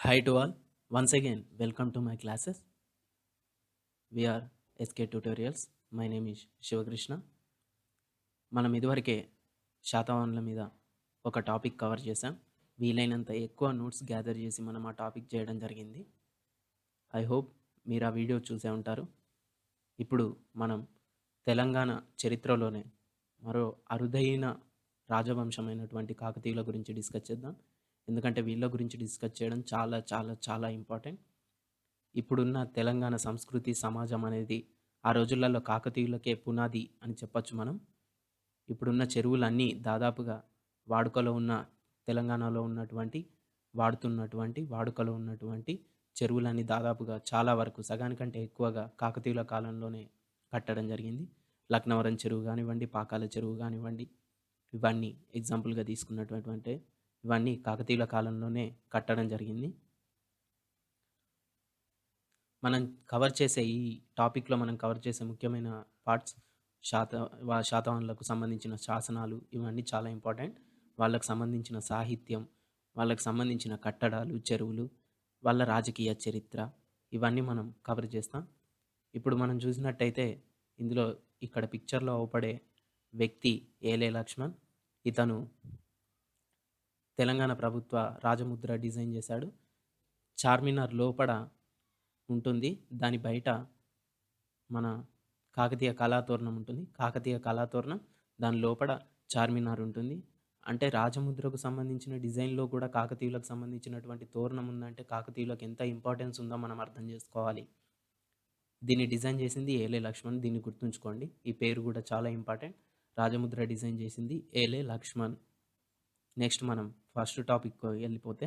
Hi to all. Once again, welcome to my classes. We are SK Tutorials. My name is Shivakrishna. మనం ఇదివరకే శాతవాహనుల మీద ఒక topic cover చేసాం. వీలైనంత ఎక్కువ నోట్స్ గ్యాదర్ చేసి మనం ఆ టాపిక్ చేయడం జరిగింది. ఐ హోప్ మీరు ఆ వీడియో చూసే ఉంటారు. ఇప్పుడు మనం తెలంగాణ చరిత్రలోనే మరో అరుదైన రాజవంశమైనటువంటి కాకతీయుల గురించి డిస్కస్ చేద్దాం. ఎందుకంటే వీళ్ళ గురించి డిస్కస్ చేయడం చాలా చాలా చాలా ఇంపార్టెంట్. ఇప్పుడున్న తెలంగాణ సంస్కృతి సమాజం అనేది ఆ రోజులలో కాకతీయులకే పునాది అని చెప్పొచ్చు మనం. ఇప్పుడున్న చెరువులన్నీ దాదాపుగా వాడుకలో ఉన్న తెలంగాణలో వాడుకలో ఉన్నటువంటి చెరువులన్నీ దాదాపుగా చాలా వరకు సగానికంటే ఎక్కువగా కాకతీయుల కాలంలోనే కట్టడం జరిగింది. లక్నవరం చెరువు కానివ్వండి, పాకాల చెరువు కానివ్వండి, ఇవన్నీ ఎగ్జాంపుల్గా తీసుకున్నటువంటి ఇవన్నీ కాకతీయుల కాలంలోనే కట్టడం జరిగింది. మనం కవర్ చేసే ఈ టాపిక్‌లో మనం కవర్ చేసే ముఖ్యమైన పార్ట్స్ శాతవాహనులకు సంబంధించిన శాసనాలు ఇవన్నీ చాలా ఇంపార్టెంట్. వాళ్ళకి సంబంధించిన సాహిత్యం, వాళ్ళకి సంబంధించిన కట్టడాలు, చెరువులు, వాళ్ళ రాజకీయ చరిత్ర ఇవన్నీ మనం కవర్ చేస్తాం. ఇప్పుడు మనం చూసినట్టయితే ఇందులో ఇక్కడ పిక్చర్‌లో అవుపడే వ్యక్తి ఏలే లక్ష్మణ్. ఇతను తెలంగాణ ప్రభుత్వ రాజముద్ర డిజైన్ చేశాడు. చార్మినార్ లోపట ఉంటుంది. దాని బయట మన కాకతీయ కళాతోరణం ఉంటుంది. కాకతీయ కళాతోరణం దాని లోపల చార్మినార్ ఉంటుంది. అంటే రాజముద్రకు సంబంధించిన డిజైన్‌లో కూడా కాకతీయులకు సంబంధించినటువంటి తోరణం ఉందంటే కాకతీయులకు ఎంత ఇంపార్టెన్స్ ఉందో మనం అర్థం చేసుకోవాలి. దీన్ని డిజైన్ చేసింది ఏలే లక్ష్మణ్. దీన్ని గుర్తుంచుకోండి. ఈ పేరు కూడా చాలా ఇంపార్టెంట్. రాజముద్ర డిజైన్ చేసింది ఏలే లక్ష్మణ్. నెక్స్ట్ మనం ఫస్ట్ టాపిక్‌కి వెళ్ళిపోతే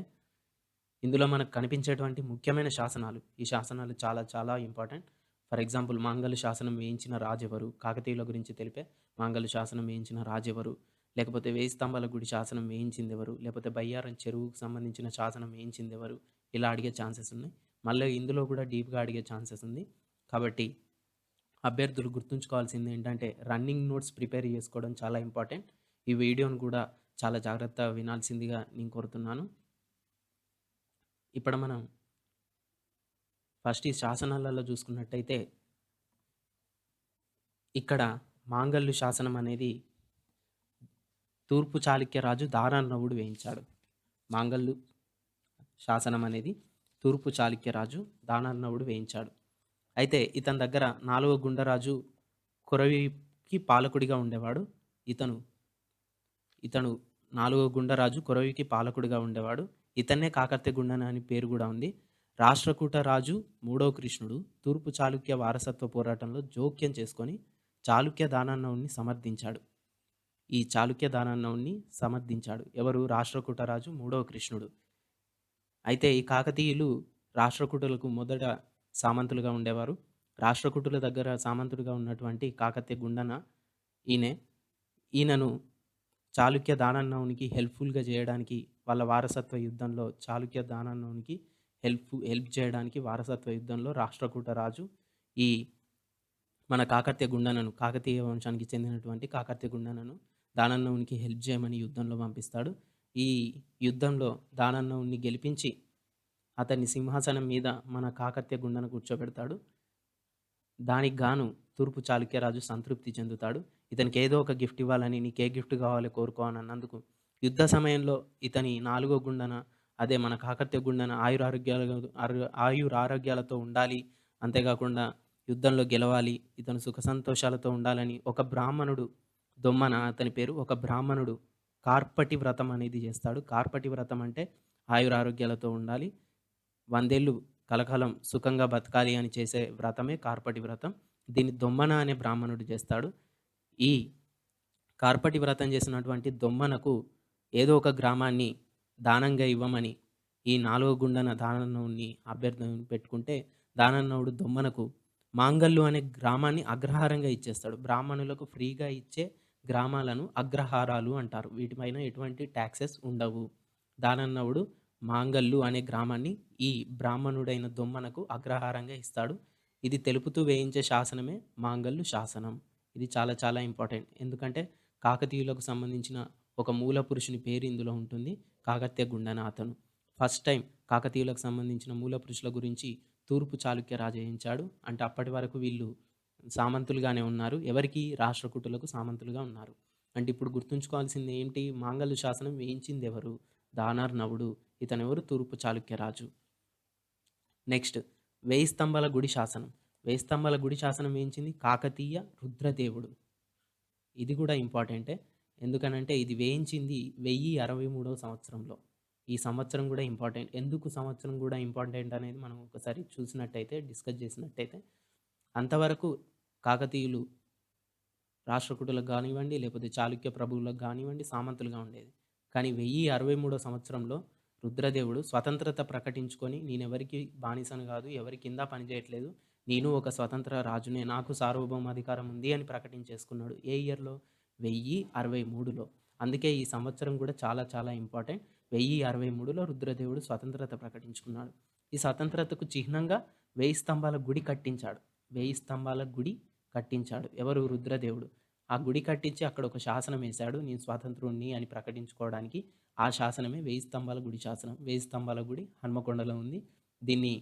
ఇందులో మనకు కనిపించేటువంటి ముఖ్యమైన శాసనాలు. ఈ శాసనాలు చాలా చాలా ఇంపార్టెంట్. ఫర్ ఎగ్జాంపుల్ మాంగల్య శాసనం వేయించిన రాజెవరు? కాకతీయుల గురించి తెలిపే మాంగల్య శాసనం వేయించిన రాజెవరు? లేకపోతే వేయి స్తంభాల గుడి శాసనం వేయించిందెవరు? లేకపోతే బయ్యారం చెరువుకు సంబంధించిన శాసనం వేయించిందెవరు? ఇలా అడిగే ఛాన్సెస్ ఉన్నాయి. మళ్ళీ ఇందులో కూడా డీప్‌గా అడిగే ఛాన్సెస్ ఉంది. కాబట్టి అభ్యర్థులు గుర్తుంచుకోవాల్సింది ఏంటంటే రన్నింగ్ నోట్స్ ప్రిపేర్ చేసుకోవడం చాలా ఇంపార్టెంట్. ఈ వీడియోను కూడా చాలా జాగ్రత్తగా వినాల్సిందిగా నేను కోరుతున్నాను. ఇప్పుడు మనం ఫస్ట్ ఈ శాసనాలలో చూసుకున్నట్టయితే ఇక్కడ మాంగల్య శాసనం అనేది తూర్పు చాళుక్య రాజు దారానవుడు వేయించాడు. మాంగల్య శాసనం అనేది తూర్పు చాళుక్య రాజు దానార్ణవుడు వేయించాడు. అయితే ఇతని దగ్గర 4వ గుండరాజు కొరవికి పాలకుడిగా ఉండేవాడు. ఇతను ఇతను 4వ గుండరాజు కొరవికి పాలకుడిగా ఉండేవాడు. ఇతన్నే కాకర్తె గుండన అని పేరు కూడా ఉంది. రాష్ట్రకూట రాజు 3వ కృష్ణుడు తూర్పు చాళుక్య వారసత్వ పోరాటంలో జోక్యం చేసుకొని చాళుక్య దానాన్నవుని సమర్థించాడు. ఈ చాళుక్య దానాన్నవుని సమర్థించాడు. ఎవరు? రాష్ట్రకూట రాజు 3వ కృష్ణుడు. అయితే ఈ కాకతీయులు రాష్ట్రకూటులకు మొదట సామంతులుగా ఉండేవారు. రాష్ట్రకూటుల దగ్గర సామంతుడిగా ఉన్నటువంటి కాకతీయ గుండన ఈయనే. ఈయనను చాళుక్య దానన్నవునికి హెల్ప్‌ఫుల్‌గా చేయడానికి వాళ్ళ వారసత్వ యుద్ధంలో చాళుక్య దానన్నవునికి హెల్ప్ చేయడానికి వారసత్వ యుద్ధంలో రాష్ట్రకూట రాజు ఈ మన కాకతీయ గుండనను కాకతీయ వంశానికి చెందినటువంటి కాకతీయ గుండనను దానన్నవునికి హెల్ప్ చేయమని యుద్ధంలో పంపిస్తాడు. ఈ యుద్ధంలో దానన్నవుని గెలిపించి అతన్ని సింహాసనం మీద మన కాకతీయ గుండన కూర్చోబెడతాడు. దానికి గాను తూర్పు చాళుక్యరాజు సంతృప్తి చెందుతాడు. ఇతనికి ఏదో ఒక గిఫ్ట్ ఇవ్వాలని, నీకే గిఫ్ట్ కావాలో కోరుకో అని అన్నందుకు యుద్ధ సమయంలో ఇతని 4వ గుండన అదే మన కాకతీయ గుండన ఆయురారోగ్యాలతో ఉండాలి. అంతేకాకుండా యుద్ధంలో గెలవాలి. ఇతను సుఖ సంతోషాలతో ఉండాలని ఒక బ్రాహ్మణుడు దొమ్మన అతని పేరు. ఒక బ్రాహ్మణుడు కార్పటి వ్రతం అనేది చేస్తాడు. కార్పటి వ్రతం అంటే ఆయురారోగ్యాలతో ఉండాలి. 100 ఏళ్ళు కలకాలం సుఖంగా బతకాలి అని చేసే వ్రతమే కార్పటి వ్రతం. దీన్ని దొమ్మన అనే బ్రాహ్మణుడు చేస్తాడు. ఈ కార్పటి వ్రతం చేసినటువంటి దొమ్మనకు ఏదో ఒక గ్రామాన్ని దానంగా ఇవ్వమని ఈ 4వ గుండన దానన్నవుని అభ్యర్థన పెట్టుకుంటే దానన్నవుడు దొమ్మనకు మాంగల్లు అనే గ్రామాన్ని అగ్రహారంగా ఇచ్చేస్తాడు. బ్రాహ్మణులకు ఫ్రీగా ఇచ్చే గ్రామాలను అగ్రహారాలు అంటారు. వీటిపైన ఎటువంటి టాక్సెస్ ఉండవు. దానన్నవుడు మాంగల్లు అనే గ్రామాన్ని ఈ బ్రాహ్మణుడైన దొమ్మనకు అగ్రహారంగా ఇస్తాడు. ఇది తెలుపుతూ వేయించే శాసనమే మాంగల్య శాసనం. ఇది చాలా చాలా ఇంపార్టెంట్. ఎందుకంటే కాకతీయులకు సంబంధించిన ఒక మూల పురుషుని పేరు ఇందులో ఉంటుంది. కాకతీయ గుండన అతను. ఫస్ట్ టైం కాకతీయులకు సంబంధించిన మూల పురుషుల గురించి తూర్పు చాళుక్య రాజు వేయించాడు. అంటే అప్పటి వరకు వీళ్ళు సామంతులుగానే ఉన్నారు. ఎవరికి? రాష్ట్రకూటులకు సామంతులుగా ఉన్నారు. అంటే ఇప్పుడు గుర్తుంచుకోవాల్సింది ఏంటి? మాంగల్య శాసనం వేయించింది ఎవరు? దానార్నవుడు. ఇతనెవరు? తూర్పు చాళుక్య రాజు. నెక్స్ట్ వేయి స్తంభాల గుడి శాసనం. వేయి స్తంభాల గుడి శాసనం వేయించింది కాకతీయ రుద్రదేవుడు. ఇది కూడా ఇంపార్టెంటే. ఎందుకనంటే ఇది వేయించింది 1063వ సంవత్సరంలో. ఈ సంవత్సరం కూడా ఇంపార్టెంట్. ఎందుకు సంవత్సరం కూడా ఇంపార్టెంట్ అనేది మనం ఒకసారి చూసినట్టయితే, డిస్కస్ చేసినట్టయితే, అంతవరకు కాకతీయులు రాష్ట్రకూటులకు కానివ్వండి, లేకపోతే చాళుక్య ప్రభువులకు కానివ్వండి, సామంతులుగా ఉండేది. కానీ 1063వ సంవత్సరంలో రుద్రదేవుడు స్వతంత్రత ప్రకటించుకొని, నేనెవరికి బానిసను కాదు, ఎవరి కింద పనిచేయట్లేదు, నేను ఒక స్వతంత్ర రాజునే, నాకు సార్వభౌమాధికారం ఉంది అని ప్రకటించేసుకున్నాడు. ఏ ఇయర్లో? 1063లో. అందుకే ఈ సంవత్సరం కూడా చాలా చాలా ఇంపార్టెంట్. 1063లో రుద్రదేవుడు స్వతంత్రత ప్రకటించుకున్నాడు. ఈ స్వతంత్రతకు చిహ్నంగా 1000 స్తంభాల గుడి కట్టించాడు. 1000 స్తంభాల గుడి కట్టించాడు. ఎవరు? రుద్రదేవుడు. ఆ గుడి కట్టించి అక్కడ ఒక శాసనం వేశాడు, నేను స్వాతంత్రుణ్ణి అని ప్రకటించుకోవడానికి. ఆ శాసనమే 1000 స్తంభాల గుడి శాసనం. 1000 స్తంభాల గుడి హన్మకొండలో ఉంది. దీన్ని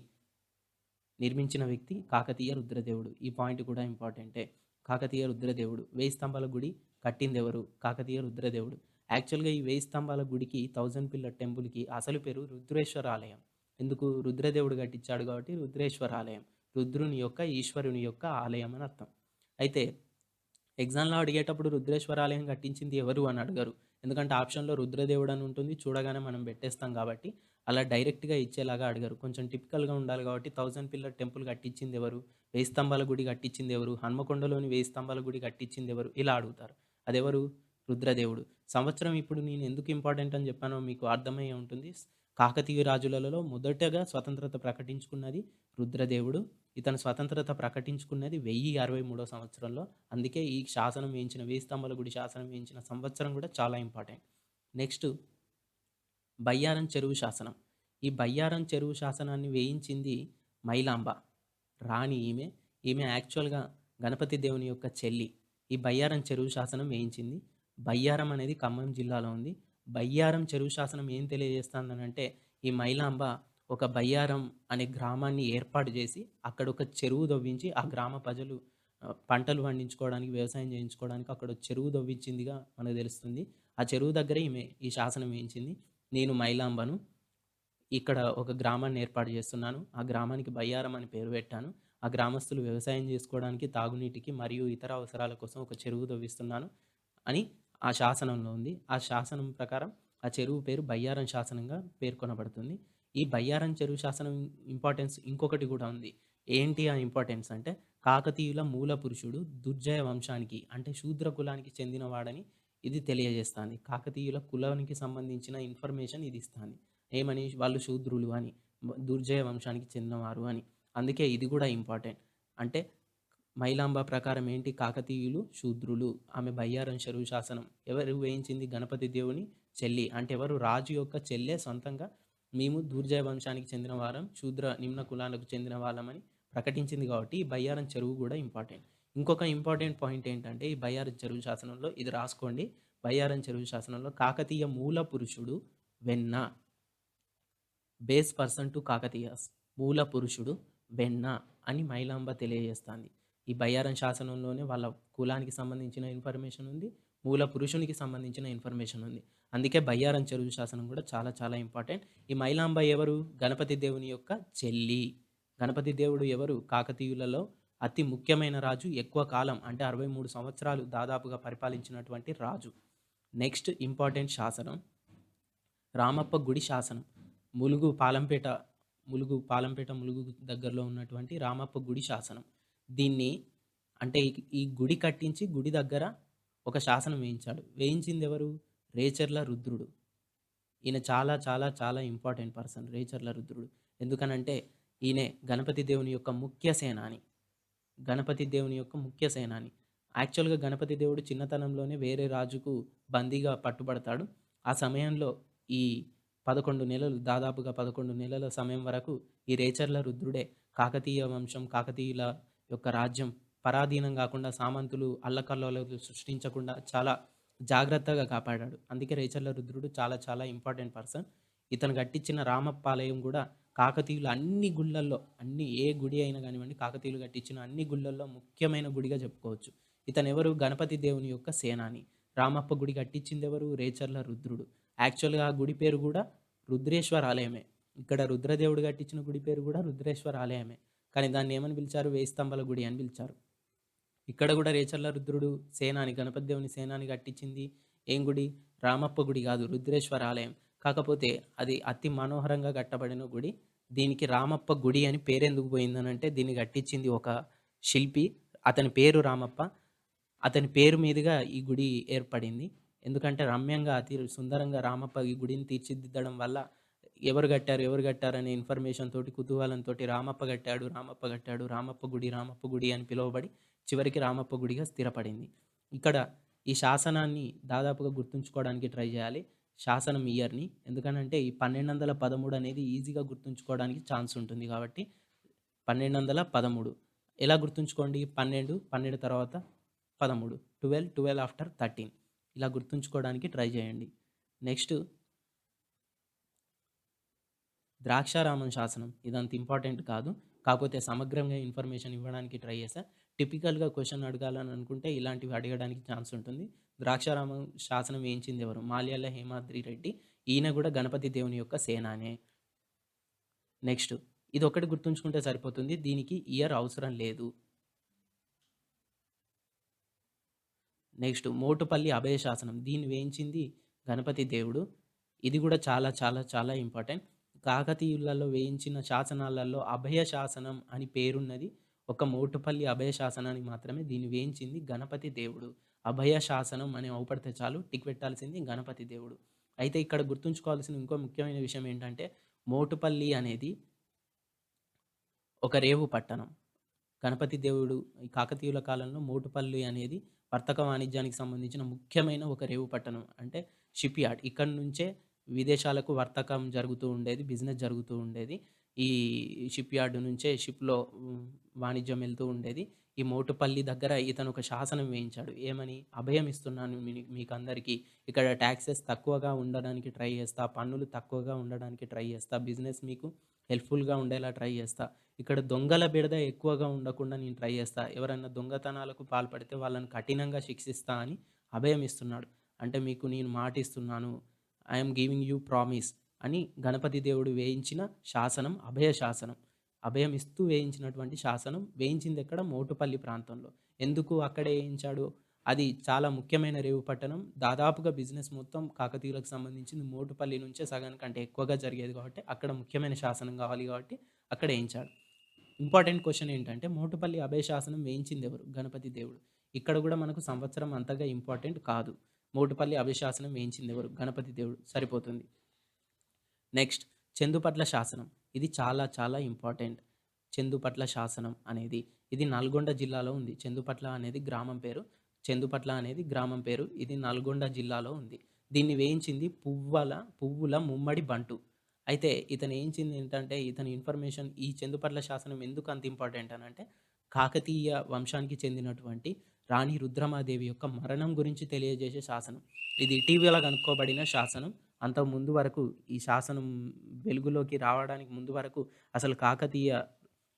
నిర్మించిన వ్యక్తి కాకతీయ రుద్రదేవుడు. ఈ పాయింట్ కూడా ఇంపార్టెంటే. కాకతీయ రుద్రదేవుడు. 1000 స్తంభాల గుడి కట్టింది ఎవరు? కాకతీయ రుద్రదేవుడు. యాక్చువల్గా ఈ 1000 స్తంభాల గుడికి, 1000 పిల్లర్ టెంపుల్కి అసలు పేరు రుద్రేశ్వర ఆలయం. ఎందుకు? రుద్రదేవుడు కట్టించాడు కాబట్టి రుద్రేశ్వర ఆలయం. రుద్రుని యొక్క, ఈశ్వరుని యొక్క ఆలయం అని అర్థం. అయితే ఎగ్జామ్లో అడిగేటప్పుడు రుద్రేశ్వర ఆలయం కట్టించింది ఎవరు అని అడగరు. ఎందుకంటే ఆప్షన్లో రుద్రదేవుడు అని ఉంటుంది, చూడగానే మనం పెట్టేస్తాం కాబట్టి అలా డైరెక్ట్గా ఇచ్చేలాగా అడగరు. కొంచెం టిపికల్గా ఉండాలి కాబట్టి 1000 పిల్లర్ టెంపుల్ కట్టించింది ఎవరు? 1000 స్తంభాల గుడి కట్టించింది ఎవరు? హన్మకొండలోని 1000 స్తంభాల గుడి కట్టించింది ఎవరు? ఇలా అడుగుతారు. అదెవరు? రుద్రదేవుడు. సంవత్సరం ఇప్పుడు నేను ఎందుకు ఇంపార్టెంట్ అని చెప్పానో మీకు అర్థమయ్యే ఉంటుంది. కాకతీయ రాజులలో మొదటగా స్వతంత్రత ప్రకటించుకున్నది రుద్రదేవుడు. ఇతను స్వతంత్రత ప్రకటించుకున్నది 1063 సంవత్సరంలో. అందుకే ఈ శాసనం వేయించిన, 1000 స్తంభాల గుడి శాసనం వేయించిన సంవత్సరం కూడా చాలా ఇంపార్టెంట్. నెక్స్ట్ బయ్యారం చెరువు శాసనం. ఈ బయ్యారం చెరువు శాసనాన్ని వేయించింది మైలాంబ. రాణి ఈమె. ఈమె యాక్చువల్గా గణపతి దేవుని యొక్క చెల్లి. ఈ బయ్యారం చెరువు శాసనం వేయించింది. బయ్యారం అనేది ఖమ్మం జిల్లాలో ఉంది. బయ్యారం చెరువు శాసనం ఏం తెలియజేస్తుందనంటే, ఈ మైలాంబ ఒక బయ్యారం అనే గ్రామాన్ని ఏర్పాటు చేసి అక్కడ ఒక చెరువు దవ్వించి ఆ గ్రామ ప్రజలు పంటలు పండించుకోవడానికి, వ్యవసాయం చేయించుకోవడానికి అక్కడ ఒక చెరువు దవ్వించిందిగా మనకు తెలుస్తుంది. ఆ చెరువు దగ్గర ఈమె ఈ శాసనం వేయించింది. నేను మైలాంబను, ఇక్కడ ఒక గ్రామాన్ని ఏర్పాటు చేస్తున్నాను, ఆ గ్రామానికి బయ్యారం అని పేరు పెట్టాను, ఆ గ్రామస్తులు వ్యవసాయం చేసుకోవడానికి, తాగునీటికి మరియు ఇతర అవసరాల కోసం ఒక చెరువు తవ్విస్తున్నాను అని ఆ శాసనంలో ఉంది. ఆ శాసనం ప్రకారం ఆ చెరువు పేరు బయ్యారం శాసనంగా పేర్కొనబడుతుంది. ఈ బయ్యారం చెరువు శాసనం ఇంపార్టెన్స్ ఇంకొకటి కూడా ఉంది. ఏంటి ఆ ఇంపార్టెన్స్ అంటే, కాకతీయుల మూల పురుషుడు దుర్జయ వంశానికి, అంటే శూద్ర కులానికి చెందినవాడని ఇది తెలియజేస్తుంది. కాకతీయుల కులానికి సంబంధించిన ఇన్ఫర్మేషన్ ఇది ఇస్తుంది. ఏమని? వాళ్ళు శూద్రులు అని, దుర్జయ వంశానికి చెందినవారు అని. అందుకే ఇది కూడా ఇంపార్టెంట్. అంటే మైలాంబ ప్రకారం ఏంటి? కాకతీయులు శూద్రులు. ఆమె బయ్యారం చెరువు శాసనం ఎవరు వేయించింది? గణపతి దేవుని చెల్లి. అంటే ఎవరు? రాజు యొక్క చెల్లె సొంతంగా మేము దుర్జయ వంశానికి చెందిన వారం, శూద్ర నిమ్న కులాలకు చెందిన వాళ్ళమని ప్రకటించింది కాబట్టి ఈ బయ్యారం చెరువు కూడా ఇంపార్టెంట్. ఇంకొక ఇంపార్టెంట్ పాయింట్ ఏంటంటే, ఈ బయ్యారం చెరువు శాసనంలో ఇది రాసుకోండి. బయ్యారం చెరువు శాసనంలో కాకతీయ మూల పురుషుడు వెన్న, బేస్ పర్సన్ టు కాకతీయస్, మూల పురుషుడు వెన్న అని మైలాంబ తెలియజేస్తుంది. ఈ బయ్యారం శాసనంలోనే వాళ్ళ కులానికి సంబంధించిన ఇన్ఫర్మేషన్ ఉంది, మూల పురుషునికి సంబంధించిన ఇన్ఫర్మేషన్ ఉంది. అందుకే బయ్యారం చెరువు శాసనం కూడా చాలా చాలా ఇంపార్టెంట్. ఈ మైలాంబ ఎవరు? గణపతి దేవుని యొక్క చెల్లి. గణపతి దేవుడు ఎవరు? కాకతీయులలో అతి ముఖ్యమైన రాజు, ఎక్కువ కాలం అంటే 63 సంవత్సరాలు దాదాపుగా పరిపాలించినటువంటి రాజు. నెక్స్ట్ ఇంపార్టెంట్ శాసనం రామప్ప గుడి శాసనం. ములుగు పాలంపేట, ములుగు దగ్గరలో ఉన్నటువంటి రామప్ప గుడి శాసనం. దీన్ని అంటే ఈ గుడి కట్టించి గుడి దగ్గర ఒక శాసనం వేయించాడు. వేయించింది ఎవరు? రేచర్ల రుద్రుడు. ఈయన చాలా చాలా చాలా ఇంపార్టెంట్ పర్సన్ రేచర్ల రుద్రుడు. ఎందుకనంటే ఈయనే గణపతి దేవుని యొక్క ముఖ్య సేనాని. గణపతి దేవుని యొక్క ముఖ్య సేనాని. యాక్చువల్గా గణపతి దేవుడు చిన్నతనంలోనే వేరే రాజుకు బందీగా పట్టుబడతాడు. ఆ సమయంలో ఈ 11 నెలలు, దాదాపుగా 11 నెలల సమయం వరకు ఈ రేచర్ల రుద్రుడే కాకతీయ వంశం, కాకతీయుల యొక్క రాజ్యం పరాధీనం కాకుండా, సామంతులు అల్లకల్లోలాలు సృష్టించకుండా చాలా జాగ్రత్తగా కాపాడాడు. అందుకే రేచర్ల రుద్రుడు చాలా చాలా ఇంపార్టెంట్ పర్సన్. ఇతను కట్టించిన రామప్ప ఆలయం కూడా కాకతీయులు అన్ని గుళ్ళల్లో ఏ గుడి అయినా కానివ్వండి, కాకతీయులు కట్టించిన అన్ని గుళ్ళల్లో ముఖ్యమైన గుడిగా చెప్పుకోవచ్చు. ఇతను ఎవరు? గణపతి దేవుని యొక్క సేనాని. రామప్ప గుడి కట్టించింది ఎవరు? రేచర్ల రుద్రుడు. యాక్చువల్గా ఆ గుడి పేరు కూడా రుద్రేశ్వర ఆలయమే. ఇక్కడ రుద్రదేవుడు కట్టించిన గుడి పేరు కూడా రుద్రేశ్వర ఆలయమే. కానీ దాన్ని ఏమని పిలిచారు? వేయి స్తంభాల గుడి అని పిలిచారు. ఇక్కడ కూడా రేచర్ల రుద్రుడు సేనాని, గణపతి దేవుని సేనాని కట్టించింది ఏం గుడి? రామప్ప గుడి కాదు, రుద్రేశ్వర ఆలయం. కాకపోతే అది అతి మనోహరంగా కట్టబడిన గుడి. దీనికి రామప్ప గుడి అని పేరెందుకు పోయిందనంటే, దీన్ని కట్టించింది ఒక శిల్పి. అతని పేరు రామప్ప. అతని పేరు మీదుగా ఈ గుడి ఏర్పడింది. ఎందుకంటే రమ్యంగా, అతి సుందరంగా రామప్ప ఈ గుడిని తీర్చిదిద్దడం వల్ల ఎవరు కట్టారు అనే ఇన్ఫర్మేషన్ తోటి, కుతూహలంతోటి రామప్ప కట్టాడు, రామప్ప కట్టాడు, రామప్ప గుడి అని పిలువబడి చివరికి రామప్ప గుడిగా స్థిరపడింది. ఇక్కడ ఈ శాసనాన్ని దాదాపుగా గుర్తుంచుకోవడానికి ట్రై చేయాలి. శాసనం ఇయర్‌ని. ఎందుకనంటే ఈ 1213 అనేది ఈజీగా గుర్తుంచుకోవడానికి ఛాన్స్ ఉంటుంది కాబట్టి 1213 ఎలా గుర్తుంచుకోండి? 12, 12 తర్వాత 13, 12, 12 ఆఫ్టర్ 13 ఇలా గుర్తుంచుకోవడానికి ట్రై చేయండి. నెక్స్ట్ ద్రాక్షారామం శాసనం. ఇదంత ఇంపార్టెంట్ కాదు. కాకపోతే సమగ్రంగా ఇన్ఫర్మేషన్ ఇవ్వడానికి ట్రై చేశా. టిపికల్‌గా క్వెషన్ అడగాలని అనుకుంటే ఇలాంటివి అడగడానికి ఛాన్స్ ఉంటుంది. ద్రాక్షారామం శాసనం వేయించింది ఎవరు? మాల్యాల హేమాద్రి రెడ్డి. ఈయన కూడా గణపతి దేవుని యొక్క సేనానే. నెక్స్ట్ ఇదొక్కటి గుర్తుంచుకుంటే సరిపోతుంది. దీనికి ఇయర్ అవసరం లేదు. నెక్స్ట్ మోటుపల్లి అభయ శాసనం. దీన్ని వేయించింది గణపతి దేవుడు. ఇది కూడా చాలా చాలా చాలా ఇంపార్టెంట్. కాకతీయులలో వేయించిన శాసనాలలో అభయ శాసనం అని పేరున్నది ఒక మోటుపల్లి అభయ శాసనానికి మాత్రమే. దీన్ని వేయించింది గణపతి దేవుడు. అభయ శాసనం అని అవుపడితే చాలు, టిక్ పెట్టాల్సింది గణపతి దేవుడు. అయితే ఇక్కడ గుర్తుంచుకోవాల్సిన ఇంకో ముఖ్యమైన విషయం ఏంటంటే, మోటుపల్లి అనేది ఒక రేవు పట్టణం. గణపతి దేవుడు ఈ కాకతీయుల కాలంలో మోటుపల్లి అనేది వర్తక వాణిజ్యానికి సంబంధించిన ముఖ్యమైన ఒక రేవు పట్టణం. అంటే షిప్ యార్డ్. ఇక్కడి నుంచే విదేశాలకు వర్తకం జరుగుతూ ఉండేది, బిజినెస్ జరుగుతూ ఉండేది. ఈ షిప్ యార్డ్ నుంచే షిప్‌లో వాణిజ్యం వెళ్తూ ఉండేది. ఈ మోటుపల్లి దగ్గర ఇతను ఒక శాసనం వేయించాడు. ఏమని? అభయం ఇస్తున్నాను మీకందరికీ. ఇక్కడ టాక్సెస్ తక్కువగా ఉండడానికి ట్రై చేస్తా, పన్నులు తక్కువగా ఉండడానికి ట్రై చేస్తా, బిజినెస్ మీకు హెల్ప్‌ఫుల్‌గా ఉండేలా ట్రై చేస్తా. ఇక్కడ దొంగల బెడద ఎక్కువగా ఉండకుండా నేను ట్రై చేస్తా. ఎవరైనా దొంగతనాలకు పాల్పడితే వాళ్ళని కఠినంగా శిక్షిస్తా అని అభయం ఇస్తున్నాడు. అంటే మీకు నేను మాటిస్తున్నాను. I am giving you promise అని గణపతి దేవుడు వేయించిన శాసనం అభయ శాసనం. అభయం ఇస్తూ వేయించినటువంటి శాసనం. వేయించింది ఎక్కడ? మోటుపల్లి ప్రాంతంలో. ఎందుకు అక్కడే వేయించాడు? అది చాలా ముఖ్యమైన రేవు పట్టణం. దాదాపుగా బిజినెస్ మొత్తం కాకతీయులకు సంబంధించింది మోటుపల్లి నుంచే సగానికంటే ఎక్కువగా జరిగేది కాబట్టి అక్కడ ముఖ్యమైన శాసనం కావాలి కాబట్టి అక్కడ వేయించాడు. ఇంపార్టెంట్ క్వెషన్ ఏంటంటే, మోటుపల్లి అభయ శాసనం వేయించింది ఎవరు? గణపతి దేవుడు. ఇక్కడ కూడా మనకు సంవత్సరం అంతగా ఇంపార్టెంట్ కాదు. మోటుపల్లి అభయ శాసనం వేయించింది ఎవరు? గణపతి దేవుడు. సరిపోతుంది. నెక్స్ట్ చందుపట్ల శాసనం. ఇది చాలా చాలా ఇంపార్టెంట్. చందుపట్ల శాసనం అనేది ఇది నల్గొండ జిల్లాలో ఉంది. చందుపట్ల అనేది గ్రామం పేరు. చందుపట్ల అనేది గ్రామం పేరు. ఇది నల్గొండ జిల్లాలో ఉంది. దీన్ని వేయించింది పువ్వుల ముమ్మడి బంటు. అయితే ఇతను వేయించింది ఏంటంటే, ఇతని ఇన్ఫర్మేషన్ ఈ చందుపట్ల శాసనం ఎందుకు అంత ఇంపార్టెంట్ అనంటే, కాకతీయ వంశానికి చెందినటువంటి రాణి రుద్రమాదేవి యొక్క మరణం గురించి తెలియజేసే శాసనం. ఇది ఇటీవల కనుక్కోబడిన శాసనం. అంతకు ముందు వరకు ఈ శాసనం వెలుగులోకి రావడానికి ముందు వరకు అసలు కాకతీయ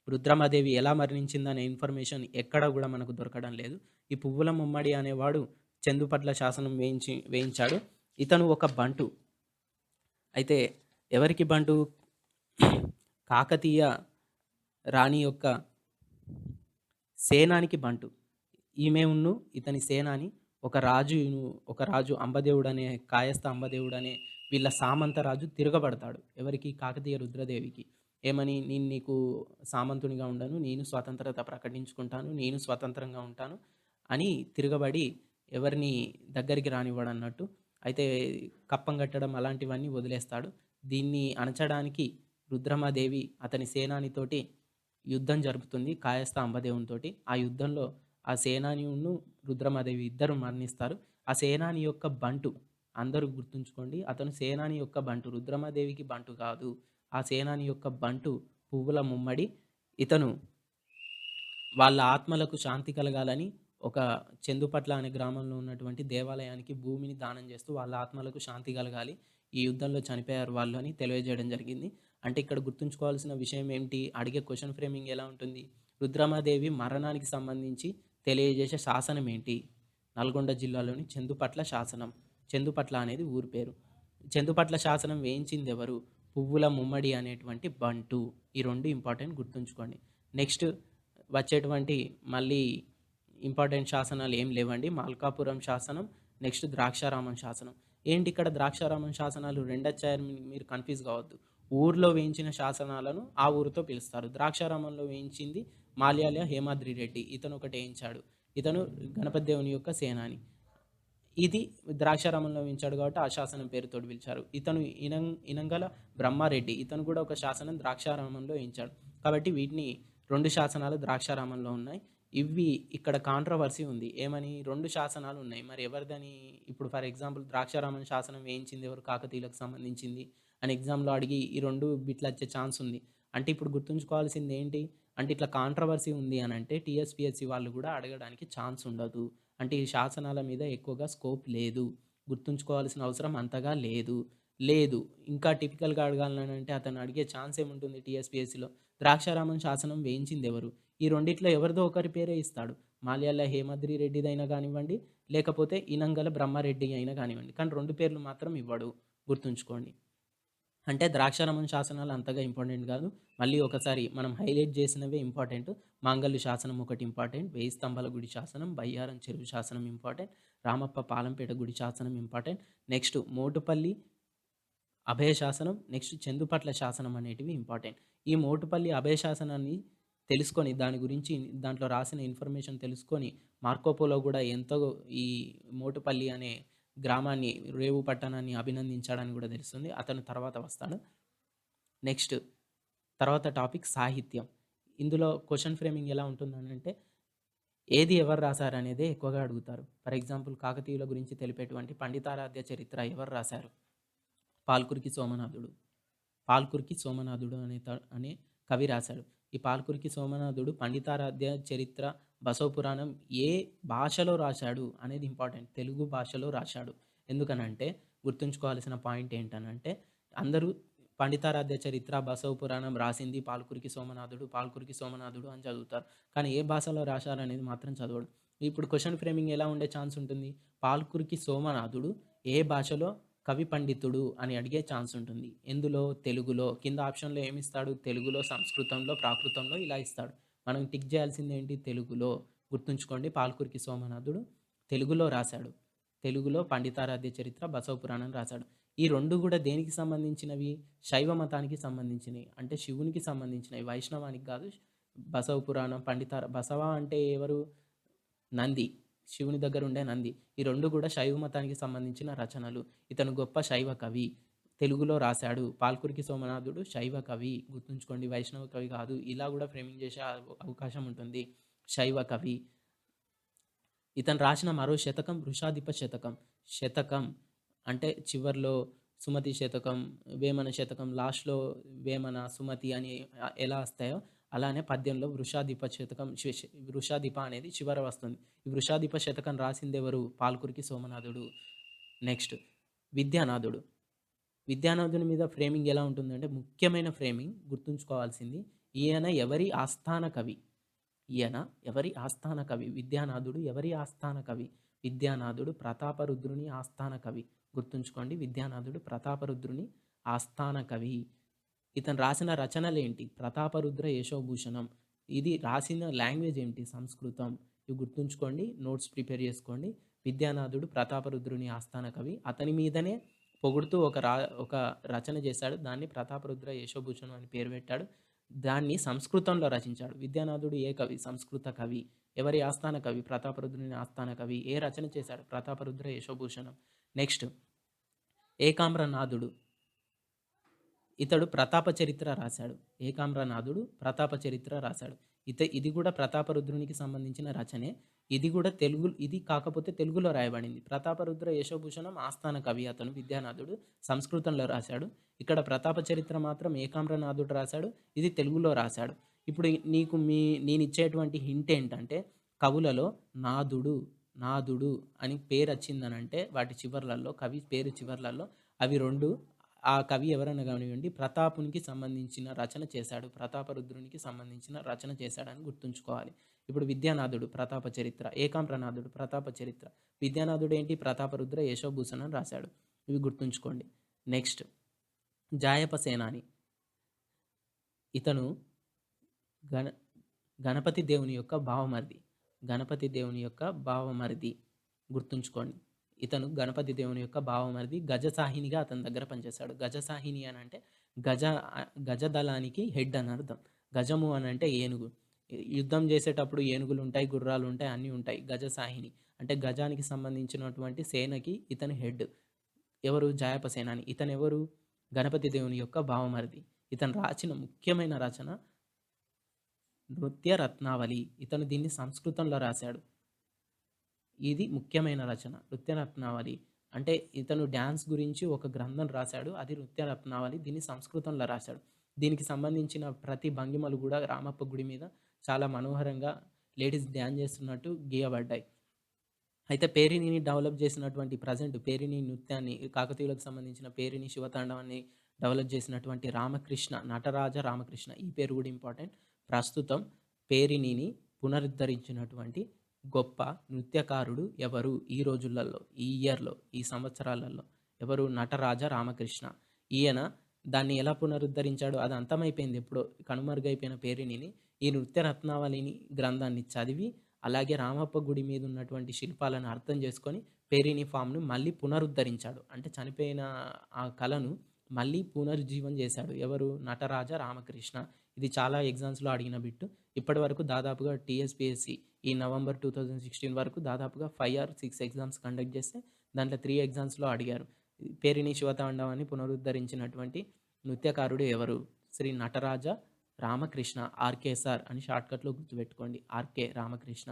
రుద్రమాదేవి ఎలా మరణించిందనే ఇన్ఫర్మేషన్ ఎక్కడ కూడా మనకు దొరకడం లేదు. ఈ పువ్వుల ముమ్మడి అనేవాడు చందుపట్ల శాసనం వేయించాడు. ఇతను ఒక బంటు. అయితే ఎవరికి బంటు? కాకతీయ రాణి యొక్క సేనానికి బంటు. ఈమె ఇతని సేనాని ఒక రాజు అంబదేవుడనే, కాయస్థ అంబదేవుడనే వీళ్ళ సామంత రాజు తిరగబడతాడు. ఎవరికి? కాకతీయ రుద్రదేవికి. ఏమని? నేను నీకు సామంతునిగా ఉండను, నేను స్వతంత్రత ప్రకటించుకుంటాను, నేను స్వతంత్రంగా ఉంటాను అని తిరగబడి ఎవరిని దగ్గరికి రానివ్వడన్నట్టు. అయితే కప్పం కట్టడం అలాంటివన్నీ వదిలేస్తాడు. దీన్ని అణచడానికి రుద్రమాదేవి అతని సేనానితోటి యుద్ధం జరుపుతుంది కాయస్థ అంబదేవునితోటి. ఆ యుద్ధంలో ఆ సేనానియును రుద్రమాదేవి ఇద్దరు మరణిస్తారు. ఆ సేనాని యొక్క బంటు, అందరూ గుర్తుంచుకోండి, అతను సేనాని యొక్క బంటు, రుద్రమాదేవికి బంటు కాదు. ఆ సేనాని యొక్క బంటు పువ్వుల ముమ్మడి. ఇతను వాళ్ళ ఆత్మలకు శాంతి కలగాలని ఒక చందుపట్ల అనే గ్రామంలో ఉన్నటువంటి దేవాలయానికి భూమిని దానం చేస్తూ వాళ్ళ ఆత్మలకు శాంతి కలగాలి. ఈ యుద్ధంలో చనిపోయారు వాళ్ళు అని తెలియజేయడం జరిగింది. అంటే ఇక్కడ గుర్తుంచుకోవాల్సిన విషయం ఏంటి? అడిగే క్వెషన్ ఫ్రేమింగ్ ఎలా ఉంటుంది? రుద్రమాదేవి మరణానికి సంబంధించి తెలియజేసే శాసనం ఏంటి? నల్గొండ జిల్లాలోని చందుపట్ల శాసనం. చందుపట్ల అనేది ఊరి పేరు. చందుపట్ల శాసనం వేయించిందెవరు? పువ్వుల ముమ్మడి అనేటువంటి బంటు. ఈ 2 ఇంపార్టెంట్ గుర్తుంచుకోండి. నెక్స్ట్ వచ్చేటువంటి మళ్ళీ ఇంపార్టెంట్ శాసనాలు ఏం లేవండి. మల్కాపురం శాసనం, నెక్స్ట్ ద్రాక్షారామం శాసనం. ఏంటి ఇక్కడ ద్రాక్షారామం శాసనాలు రెండొచ్చాయని మీరు కన్‌ఫ్యూజ్ కావద్దు. ఊర్లో వేయించిన శాసనాలను ఆ ఊరితో పిలుస్తారు. ద్రాక్షారామంలో వేయించింది మాల్యాల హేమాద్రి రెడ్డి. ఇతను ఒకటి వేయించాడు. ఇతను గణపతి దేవుని యొక్క సేనాని. ఇది ద్రాక్షారామంలో వేయించాడు కాబట్టి ఆ శాసనం పేరుతోటి పిలిచారు. ఇతను ఇనంగల బ్రహ్మారెడ్డి. ఇతను కూడా ఒక శాసనం ద్రాక్షారామంలో వేయించాడు. కాబట్టి వీటిని 2 శాసనాలు ద్రాక్షారామంలో ఉన్నాయి. ఇవి ఇక్కడ కాంట్రోవర్సీ ఉంది. ఏమని 2 శాసనాలు ఉన్నాయి. మరి ఎవరిదని ఇప్పుడు ఫర్ ఎగ్జాంపుల్ ద్రాక్షారామం శాసనం వేయించింది ఎవరు? కాకతీయులకు సంబంధించింది అని ఎగ్జామ్‌లో అడిగి ఈ 2 బిట్లు వచ్చే ఛాన్స్ ఉంది. అంటే ఇప్పుడు గుర్తుంచుకోవాల్సింది ఏంటి? అంటే ఇట్లా కాంట్రోవర్సీ ఉంది అనంటే టీఎస్‌పీఎస్‌సీ వాళ్ళు కూడా అడగడానికి ఛాన్స్ ఉండదు. అంటే ఈ శాసనాల మీద ఎక్కువగా స్కోప్ లేదు. గుర్తుంచుకోవాల్సిన అవసరం అంతగా లేదు. లేదు. ఇంకా టిపికల్‌గా అడగాలనంటే అతను అడిగే ఛాన్స్ ఏముంటుంది టీఎస్‌పీఎస్‌సీలో? ద్రాక్షారామం శాసనం వేయించిందెవరు? ఈ రెండిట్లో ఎవరిదో ఒకరి పేరే ఇస్తాడు. మాల్యాల హేమాద్రి రెడ్డిదైనా గానివ్వండి, లేకపోతే ఇనంగల బ్రహ్మారెడ్డి అయినా గానివ్వండి. కానీ 2 పేర్లు మాత్రం ఇవ్వడు. గుర్తుంచుకోండి. అంటే ద్రాక్షారామం శాసనాలు అంతగా ఇంపార్టెంట్ గాదు. మళ్ళీ ఒకసారి మనం హైలైట్ చేసినవే ఇంపార్టెంట్. మాంగల్య శాసనం ఒకటి ఇంపార్టెంట్. వేయి స్తంభాల గుడి శాసనం, బయ్యారం చెరువు శాసనం ఇంపార్టెంట్. రామప్ప పాలంపేట గుడి శాసనం ఇంపార్టెంట్. నెక్స్ట్ మోటుపల్లి అభయ శాసనం, నెక్స్ట్ చందుపట్ల శాసనం అనేటివి ఇంపార్టెంట్. ఈ మోటుపల్లి అభయ శాసనాన్ని తెలుసుకొని దాని గురించి దాంట్లో రాసిన ఇన్ఫర్మేషన్ తెలుసుకొని మార్కోపోలో గూడా ఎంతో ఈ మోటుపల్లి అనే గ్రామాన్ని, రేవు పట్టణాన్ని అభినందించాడని గూడా తెలుస్తుంది. అతను తర్వాత వస్తాడు. నెక్స్ట్ తర్వాత టాపిక్ సాహిత్యం. ఇందులో క్వెషన్ ఫ్రేమింగ్ ఎలా ఉంటుందనంటే ఏది ఎవరు రాసారనేదే ఎక్కువగా అడుగుతారు. ఫర్ ఎగ్జాంపుల్ కాకతీయుల గురించి తెలిపేటువంటి పండితారాధ్య చరిత్ర ఎవరు రాశారు? పాల్కురికి సోమనాథుడు. పాల్కురికి సోమనాథుడు అనే కవి రాశాడు. ఈ పాల్కురికి సోమనాథుడు పండితారాధ్య చరిత్ర, బసవ పురాణం ఏ భాషలో రాశాడు అనేది ఇంపార్టెంట్. తెలుగు భాషలో రాశాడు. ఎందుకనంటే గుర్తుంచుకోవాల్సిన పాయింట్ ఏంటనంటే అందరూ పండితారాధ్య చరిత్ర, బసవ పురాణం రాసింది పాల్కురికి సోమనాథుడు, పాల్కురికి సోమనాథుడు అని చదువుతారు. కానీ ఏ భాషలో రాశారనేది మాత్రం చదవడు. ఇప్పుడు క్వెషన్ ఫ్రేమింగ్ ఎలా ఉండే ఛాన్స్ ఉంటుంది? పాల్కురికి సోమనాథుడు ఏ భాషలో కవి పండితుడు అని అడిగే ఛాన్స్ ఉంటుంది. ఎందులో? తెలుగులో. కింద ఆప్షన్‌లో ఏమిస్తాడు? తెలుగులో, సంస్కృతంలో, ప్రాకృతంలో ఇలా ఇస్తాడు. మనం టిక్ చేయాల్సిందేంటి? తెలుగులో. గుర్తుంచుకోండి పాల్కురికి సోమనాథుడు తెలుగులో రాశాడు. తెలుగులో పండితారాధ్య చరిత్ర, బసవ పురాణం రాశాడు. ఈ 2 గూడా దేనికి సంబంధించినవి? శైవ మతానికి సంబంధించినయి. అంటే శివునికి సంబంధించినవి. వైష్ణవానికి గాదు. బసవ పురాణం, బసవ అంటే ఎవరు? నంది. శివుని దగ్గర ఉండే నంది. ఈ 2 గూడా శైవ మతానికి సంబంధించిన రచనలు. ఇతను గొప్ప శైవ కవి. తెలుగులో రాశాడు. పాల్కురికి సోమనాథుడు శైవ కవి. గుర్తుంచుకోండి వైష్ణవ కవి కాదు. ఇలా గూడా ఫ్రేమింగ్ చేసే అవకాశం ఉంటుంది. శైవ కవి. ఇతను రాసిన మరో శతకం వృషాధిప శతకం. శతకం అంటే చివర్లో సుమతి శతకం, వేమన శతకం లాస్ట్‌లో వేమన, సుమతి అని ఎలా వస్తాయో అలానే పద్యంలో వృషాధిప శతకం వృషాధిప అనేది చివర వస్తుంది. ఈ వృషాధిప శతకం రాసిందెవరు? పాల్కురికి సోమనాథుడు. నెక్స్ట్ విద్యానాథుడు. విద్యానాథుని మీద ఫ్రేమింగ్ ఎలా ఉంటుందంటే ముఖ్యమైన ఫ్రేమింగ్ గుర్తుంచుకోవాల్సింది. ఈయన ఎవరి ఆస్థాన కవి? ఈయన ఎవరి ఆస్థాన కవి? విద్యానాథుడు ఎవరి ఆస్థాన కవి? విద్యానాథుడు ప్రతాపరుద్రుని ఆస్థాన కవి. గుర్తుంచుకోండి విద్యానాథుడు ప్రతాపరుద్రుని ఆస్థాన కవి. ఇతను రాసిన రచనలేంటి? ప్రతాపరుద్ర యశోభూషణం. ఇది రాసిన లాంగ్వేజ్ ఏంటి? సంస్కృతం. ఇవి గుర్తుంచుకోండి. నోట్స్ ప్రిపేర్ చేసుకోండి. విద్యానాథుడు ప్రతాపరుద్రుని ఆస్థాన కవి. అతని మీదనే పొగుడుతూ ఒక రచన చేశాడు. దాన్ని ప్రతాపరుద్ర యశోభూషణం అని పేరు పెట్టాడు. దాన్ని సంస్కృతంలో రచించాడు. విద్యానాథుడు ఏ కవి? సంస్కృత కవి. ఎవరి ఆస్థాన కవి? ప్రతాపరుద్రుని ఆస్థాన కవి. ఏ రచన చేశాడు? ప్రతాపరుద్ర యశోభూషణం. నెక్స్ట్ ఏకామ్రనాథుడు. ఇతడు ప్రతాప చరిత్ర రాశాడు. ఏకామ్రనాథుడు ప్రతాప చరిత్ర రాశాడు. ఇది కూడా ప్రతాపరుద్రునికి సంబంధించిన రచనే. ఇది కాకపోతే తెలుగులో రాయబడింది. ప్రతాపరుద్ర యశోభూషణం ఆస్థాన కవి అతను విద్యానాథుడు. సంస్కృతంలో రాశాడు. ఇక్కడ ప్రతాప చరిత్ర మాత్రం ఏకామ్రనాథుడు రాశాడు. ఇది తెలుగులో రాశాడు. ఇప్పుడు నీకు నేనిచ్చేటువంటి హింట్ ఏంటంటే కవులలో నాథుడు అని పేరొచ్చిందనంటే వాటి చివర్లలో కవి పేరు చివర్లలో అవి 2 ఆ కవి ఎవరన్నా గానివ్వండి ప్రతాపునికి సంబంధించిన రచన చేశాడు. ప్రతాపరుద్రునికి సంబంధించిన రచన చేశాడని గుర్తుంచుకోవాలి. ఇప్పుడు విద్యానాథుడు ప్రతాప చరిత్ర, ఏకాంబ్రనాథుడు ప్రతాప చరిత్ర. విద్యానాథుడు ఏంటి ప్రతాపరుద్ర యశోభూషణం రాశాడు. ఇవి గుర్తుంచుకోండి. నెక్స్ట్ జాయప సేనాని. ఇతను గణ గణపతి దేవుని యొక్క బావమరిది. గణపతి దేవుని యొక్క బావమరిది గుర్తుంచుకోండి. ఇతను గణపతి దేవుని యొక్క బావమరిది. గజసాహినిగా అతని దగ్గర పనిచేశాడు. గజసాహిని అని అంటే గజ గజదళానికి హెడ్ అని అర్థం. గజము అని అంటే ఏనుగు. యుద్ధం చేసేటప్పుడు ఏనుగులు ఉంటాయి, గుర్రాలు ఉంటాయి, అన్నీ ఉంటాయి. గజసాహిని అంటే గజానికి సంబంధించినటువంటి సేనకి ఇతను హెడ్. ఎవరు? జాయప సేనాని. ఇతను ఎవరు? గణపతి దేవుని యొక్క బావమరిది. ఇతను రాసిన ముఖ్యమైన రచన నృత్య రత్నావళి. ఇతను దీన్ని సంస్కృతంలో రాశాడు. ఇది ముఖ్యమైన రచన నృత్య రత్నావళి. అంటే ఇతను డ్యాన్స్ గురించి ఒక గ్రంథం రాశాడు. అది నృత్య రత్నావళి. దీన్ని సంస్కృతంలో రాశాడు. దీనికి సంబంధించిన ప్రతి భంగిమలు కూడా రామప్ప గుడి మీద చాలా మనోహరంగా లేడీస్ డ్యాన్స్ చేస్తున్నట్టు గీయబడ్డాయి. అయితే పేరిణిని డెవలప్ చేసినటువంటి ప్రజెంట్ పేరిణి నృత్యాన్ని కాకతీయులకు సంబంధించిన పేరిణి శివతాండవాన్ని డెవలప్ చేసినటువంటి రామకృష్ణ, నటరాజ రామకృష్ణ, ఈ పేరు కూడా ఇంపార్టెంట్. ప్రస్తుతం పేరిణిని పునరుద్ధరించినటువంటి గొప్ప నృత్యకారుడు ఎవరు ఈ రోజులలో, ఈ ఇయర్లో, ఈ సంవత్సరాలలో? ఎవరు? నటరాజ రామకృష్ణ. ఈయన దాన్ని ఎలా పునరుద్ధరించాడు? అది అంతమైపోయింది ఎప్పుడో, కనుమరుగైపోయిన పేరిణిని ఈ నృత్య రత్నావళిని గ్రంథాన్ని చదివి అలాగే రామప్ప గుడి మీద ఉన్నటువంటి శిల్పాలను అర్థం చేసుకొని పేరిణి ఫామ్‌ను మళ్ళీ పునరుద్ధరించాడు. అంటే చనిపోయిన ఆ కళను మళ్ళీ పునరుజ్జీవం చేశాడు. ఎవరు? నటరాజ రామకృష్ణ. ఇది చాలా ఎగ్జామ్స్‌లో అడిగిన బిట్టు. ఇప్పటివరకు దాదాపుగా టీఎస్‌పీఎస్‌సీ ఈ నవంబర్ 2016 వరకు దాదాపుగా 5 ఆర్ 6 ఎగ్జామ్స్ కండక్ట్ చేస్తే దాంట్లో 3 ఎగ్జామ్స్‌లో అడిగారు. పేరిణి శివతాండవాన్ని పునరుద్ధరించినటువంటి నృత్యకారుడు ఎవరు? శ్రీ నటరాజ రామకృష్ణ, ఆర్‌కేఎస్ఆర్ అని షార్ట్‌కట్‌లో గుర్తుపెట్టుకోండి. ఆర్‌కే రామకృష్ణ.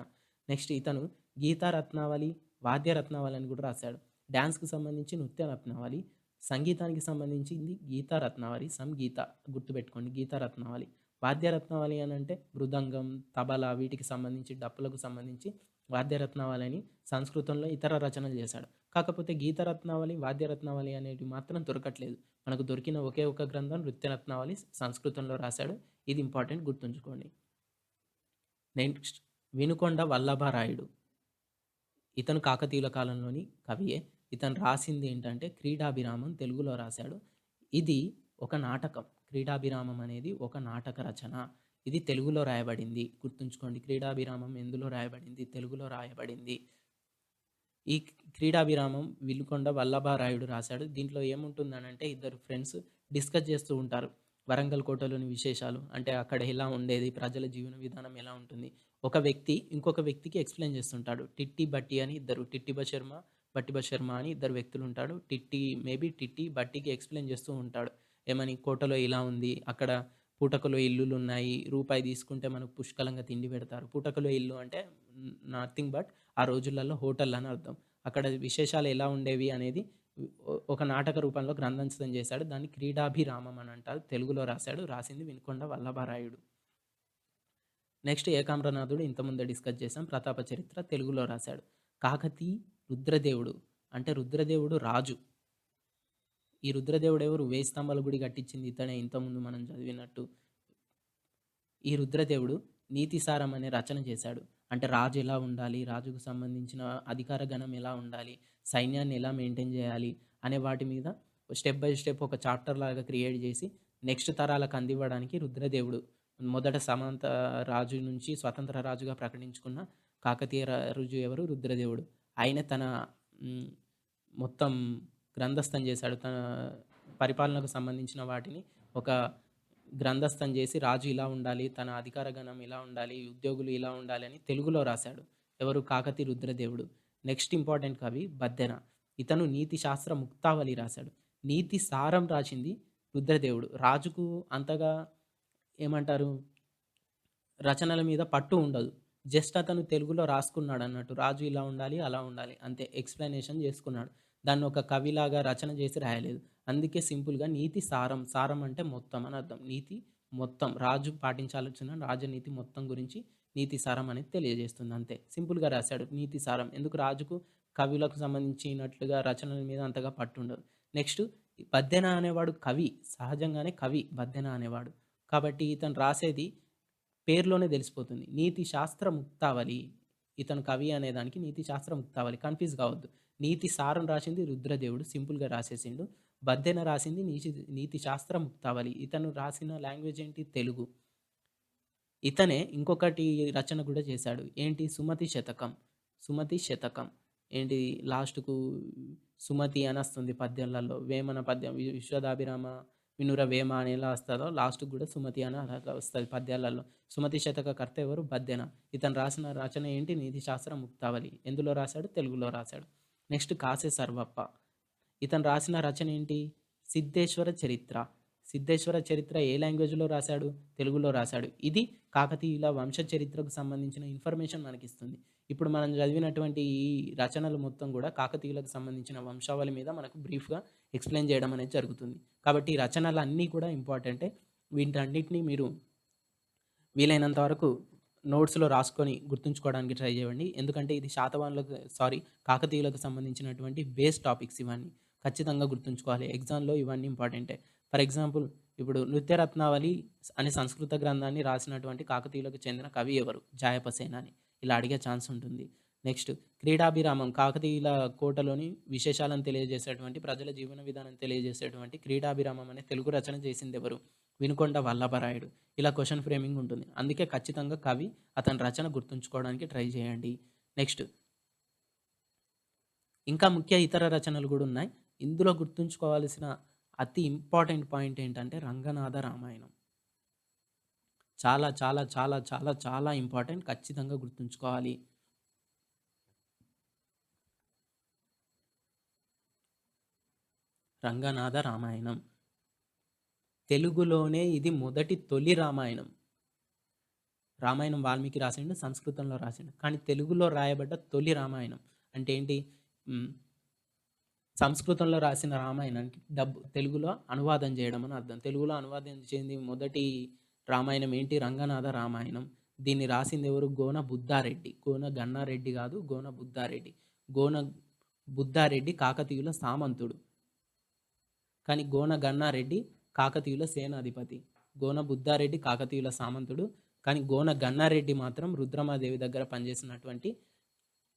నెక్స్ట్ ఇతను గీతా రత్నావళి, వాద్య రత్నావళి అని కూడా రాశాడు. డాన్స్‌కి సంబంధించి నృత్య రత్నావళి, సంగీతానికి సంబంధించింది గీతా రత్నావళి, సంగీత గుర్తుపెట్టుకోండి గీతా రత్నావళి. వాద్య రత్నావళి అని అంటే మృదంగం, తబలా వీటికి సంబంధించి డప్పులకు సంబంధించి వాద్య రత్నావళి అని సంస్కృతంలో ఇతర రచనలు చేశాడు. కాకపోతే గీత రత్నావళి, వాద్య రత్నావళి అనేవి మాత్రం దొరకట్లేదు. మనకు దొరికిన ఒకే ఒక గ్రంథం నృత్య రత్నావళి సంస్కృతంలో రాశాడు. ఇది ఇంపార్టెంట్ గుర్తుంచుకోండి. నెక్స్ట్ వినుకొండ వల్లభరాయుడు. ఇతను కాకతీయుల కాలంలోని కవియే. ఇతను రాసింది ఏంటంటే క్రీడాభిరామం తెలుగులో రాశాడు. ఇది ఒక నాటకం. క్రీడాభిరామం అనేది ఒక నాటక రచన. ఇది తెలుగులో రాయబడింది. గుర్తుంచుకోండి. క్రీడాభిరామం ఎందులో రాయబడింది? తెలుగులో రాయబడింది. ఈ క్రీడాభిరామం వినుకొండ వల్లభరాయుడు రాశాడు. దీంట్లో ఏముంటుందనంటే ఇద్దరు ఫ్రెండ్స్ డిస్కస్ చేస్తూ ఉంటారు. వరంగల్ కోటలోని విశేషాలు, అంటే అక్కడ ఎలా ఉండేది, ప్రజల జీవన విధానం ఎలా ఉంటుంది. ఒక వ్యక్తి ఇంకొక వ్యక్తికి ఎక్స్‌ప్లెయిన్ చేస్తుంటాడు. టిట్టి, బట్టి అని ఇద్దరు, టిట్టిబ శర్మ, బట్టిబ శర్మ అని ఇద్దరు వ్యక్తులు ఉంటాడు. టిట్టి బట్టికి ఎక్స్‌ప్లెయిన్ చేస్తూ ఉంటాడు. ఏమని? కోటలో ఇలా ఉంది, అక్కడ పూటకలో ఇల్లులున్నాయి, రూపాయి తీసుకుంటే మనకు పుష్కలంగా తిండి పెడతారు. పూటకలో ఇల్లు అంటే నథింగ్ బట్ ఆ రోజులలో హోటల్ అని అర్థం. అక్కడ విశేషాలు ఎలా ఉండేవి అనేది ఒక నాటక రూపంలో గ్రంథస్థం చేశాడు. దాన్ని క్రీడాభిరామం అని అంటారు. తెలుగులో రాశాడు. రాసింది వినుకొండ వల్లభరాయుడు. నెక్స్ట్ ఏకామ్రనాథుడు ఇంతకుముందే డిస్కస్ చేసాం. ప్రతాప చరిత్ర తెలుగులో రాశాడు. కాకతీ రుద్రదేవుడు అంటే రుద్రదేవుడు రాజు. ఈ రుద్రదేవుడు ఎవరు? వేయి స్తంభాల గుడి కట్టించింది ఇతనే, ఇంతకుముందు మనం చదివినట్టు. ఈ రుద్రదేవుడు నీతిసారం అనే రచన చేశాడు. అంటే రాజు ఎలా ఉండాలి, రాజుకు సంబంధించిన అధికార గణం ఎలా ఉండాలి, సైన్యాన్ని ఎలా మెయింటైన్ చేయాలి అనే వాటి మీద స్టెప్ బై స్టెప్ ఒక చాప్టర్ లాగా క్రియేట్ చేసి నెక్స్ట్ తరాలకు అందివ్వడానికి రుద్రదేవుడు మొదట సమంత రాజు నుంచి స్వతంత్ర రాజుగా ప్రకటించుకున్న కాకతీయ రాజు ఎవరు? రుద్రదేవుడు. ఆయన తన మ్, మొత్తం గ్రంథస్థం చేశాడు. తన పరిపాలనకు సంబంధించిన వాటిని ఒక గ్రంథస్థం చేసి రాజు ఇలా ఉండాలి, తన అధికార గణం ఇలా ఉండాలి, ఉద్యోగులు ఇలా ఉండాలి అని తెలుగులో రాశాడు. ఎవరు? కాకతీ రుద్రదేవుడు. నెక్స్ట్ ఇంపార్టెంట్ కవి బద్దెన. ఇతను నీతి శాస్త్ర ముక్తావళి రాశాడు. నీతి సారం రాసింది రుద్రదేవుడు. రాజుకు అంతగా ఏమంటారు, రచనల మీద పట్టు ఉండదు. జస్ట్ అతను తెలుగులో రాసుకున్నాడు అన్నట్టు. రాజు ఇలా ఉండాలి, అలా ఉండాలి అంతే, ఎక్స్‌ప్లనేషన్ చేసుకున్నాడు. దాన్ని ఒక కవిలాగా రచన చేసి రాయలేదు. అందుకే సింపుల్‌గా నీతి సారం, సారం అంటే మొత్తం అని అర్థం. నీతి మొత్తం, రాజు పాటించాల్సిన రాజనీతి మొత్తం గురించి నీతి సారం అనేది తెలియజేస్తుంది అంతే. సింపుల్‌గా రాశాడు నీతి సారం. ఎందుకు? రాజుకు కవులకు సంబంధించినట్లుగా రచనల మీద అంతగా పట్టు ఉండదు. నెక్స్ట్ బద్దెన అనేవాడు కవి. సహజంగానే కవి బద్దెన అనేవాడు. కాబట్టి ఇతను రాసేది పేరులోనే తెలిసిపోతుంది. నీతి శాస్త్ర ముక్తావళి. ఇతను కవి అనేదానికి నీతి శాస్త్ర ముక్తావళి. కన్‌ఫ్యూజ్ కావద్దు. నీతి సారం రాసింది రుద్రదేవుడు. సింపుల్‌గా రాసేసిండు. బద్దెన రాసింది నీతి శాస్త్ర ముక్తావళి. ఇతను రాసిన లాంగ్వేజ్ ఏంటి? తెలుగు. ఇతనే ఇంకొకటి రచన కూడా చేశాడు. ఏంటి? సుమతి శతకం. సుమతి శతకం. ఏంటి లాస్ట్‌కు సుమతి అనొస్తుంది పద్యంలలో. వేమన పద్యం విశ్వదాభిరామ వినుర వేమ అని ఎలా వస్తదో లాస్ట్‌కి కూడా సుమతి అని అలా వస్తది పద్యాలలో. సుమతి శతక కర్త ఎవరు? బద్దెన. ఇతను రాసిన రచన ఏంటి? నీతి శాస్త్ర ముక్తావళి. ఎందులో రాశాడు? తెలుగులో రాశాడు. నెక్స్ట్ కాసే సర్వప్ప. ఇతను రాసిన రచన ఏంటి? సిద్ధేశ్వర చరిత్ర. సిద్ధేశ్వర చరిత్ర ఏ లాంగ్వేజ్‌లో రాశాడు? తెలుగులో రాశాడు. ఇది కాకతీయుల వంశ చరిత్రకు సంబంధించిన ఇన్ఫర్మేషన్ మనకిస్తుంది. ఇప్పుడు మనం చదివినటువంటి ఈ రచనలు మొత్తం గూడా కాకతీయులకు సంబంధించిన వంశావళి మీద మనకు బ్రీఫ్‌గా ఎక్స్‌ప్లెయిన్ చేయడం అనేది జరుగుతుంది. కాబట్టి ఈ రచనలన్నీ కూడా ఇంపార్టెంటే. వీటన్నిటిని మీరు వీలైనంత వరకు నోట్స్‌లో రాసుకొని గుర్తుంచుకోవడానికి ట్రై చేయండి. ఎందుకంటే ఇది కాకతీయులకు సంబంధించినటువంటి బేస్ టాపిక్స్ ఇవన్నీ. ఖచ్చితంగా గుర్తుంచుకోవాలి. ఎగ్జామ్‌లో ఇవన్నీ ఇంపార్టెంటే. ఫర్ ఎగ్జాంపుల్ ఇప్పుడు 'నృత్యరత్నావళి' అనే సంస్కృత గ్రంథాన్ని రాసినటువంటి కాకతీయులకు చెందిన కవి ఎవరు? జాయపసేన అని. ఇలా అడిగే ఛాన్స్ ఉంటుంది. నెక్స్ట్ క్రీడాభిరామం. కాకతీయుల కోటలోని విశేషాలను తెలియజేసేటువంటి, ప్రజల జీవన విధానం తెలియజేసేటువంటి క్రీడాభిరామం అనే తెలుగు రచన చేసిందెవరు? వినుకొండ వల్లభరాయుడు. ఇలా క్వెషన్ ఫ్రేమింగ్ ఉంటుంది. అందుకే ఖచ్చితంగా కవి, అతని రచన గుర్తుంచుకోవడానికి ట్రై చేయండి. నెక్స్ట్ ఇంకా ముఖ్య ఇతర రచనలు గూడా ఉన్నాయి. ఇందులో గుర్తుంచుకోవాల్సిన అతి ఇంపార్టెంట్ పాయింట్ ఏంటంటే రంగనాథ రామాయణం. చాలా చాలా చాలా చాలా చాలా ఇంపార్టెంట్. ఖచ్చితంగా గుర్తుంచుకోవాలి. రంగనాథ రామాయణం. తెలుగులోనే ఇది తొలి రామాయణం. రామాయణం వాల్మీకి రాసిండు, సంస్కృతంలో రాసిండు. కానీ తెలుగులో రాయబడ్డ తొలి రామాయణం. అంటే ఏంటి? హ్మ్. సంస్కృతంలో రాసిన రామాయణానికి తెలుగులో అనువాదం చేయడం అని అర్థం. తెలుగులో అనువాదం చేసింది మొదటి రామాయణం ఏంటి? రంగనాథ రామాయణం. దీన్ని రాసిందెవరు? గోన బుద్ధారెడ్డి. గోన గన్నారెడ్డి కాదు, గోన బుద్ధారెడ్డి. గోన బుద్ధారెడ్డి కాకతీయుల సామంతుడు. కానీ గోన గన్నారెడ్డి కాకతీయుల సేనాధిపతి. గోన బుద్ధారెడ్డి కాకతీయుల సామంతుడు. కానీ గోన గన్నారెడ్డి మాత్రం రుద్రమాదేవి దగ్గర పనిచేసినటువంటి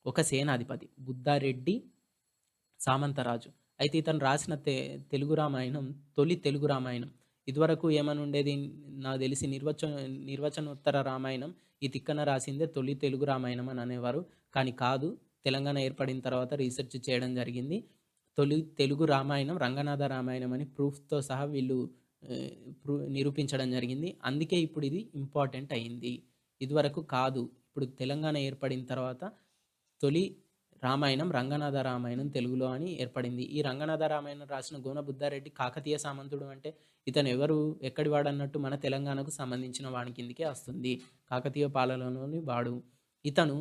ఒక సేనాధిపతి. బుద్ధారెడ్డి సామంతరాజు. అయితే ఇతను రాసిన తెలుగు రామాయణం తొలి తెలుగు రామాయణం. ఇదివరకు ఏమని ఉండేది? నాకు తెలిసి నిర్వచనోత్తర రామాయణం ఈ తిక్కన రాసిందే తొలి తెలుగు రామాయణం అని అనేవారు. కానీ కాదు. తెలంగాణ ఏర్పడిన తర్వాత రీసెర్చ్ చేయడం జరిగింది. తొలి తెలుగు రామాయణం రంగనాథ రామాయణం అని ప్రూఫ్‌తో సహా వీళ్ళు నిరూపించడం జరిగింది. అందుకే ఇప్పుడు ఇది ఇంపార్టెంట్ అయింది. ఇదివరకు కాదు. ఇప్పుడు తెలంగాణ ఏర్పడిన తర్వాత తొలి రామాయణం రంగనాథ రామాయణం తెలుగులో అని ఏర్పడింది. ఈ రంగనాథ రామాయణం రాసిన గోన బుద్ధారెడ్డి కాకతీయ సామంతుడు అంటే ఇతను ఎవరు? ఎక్కడి వాడన్నట్టు మన తెలంగాణకు సంబంధించిన వాని కిందకే వస్తుంది. కాకతీయ పాలనలోని వాడు. ఇతను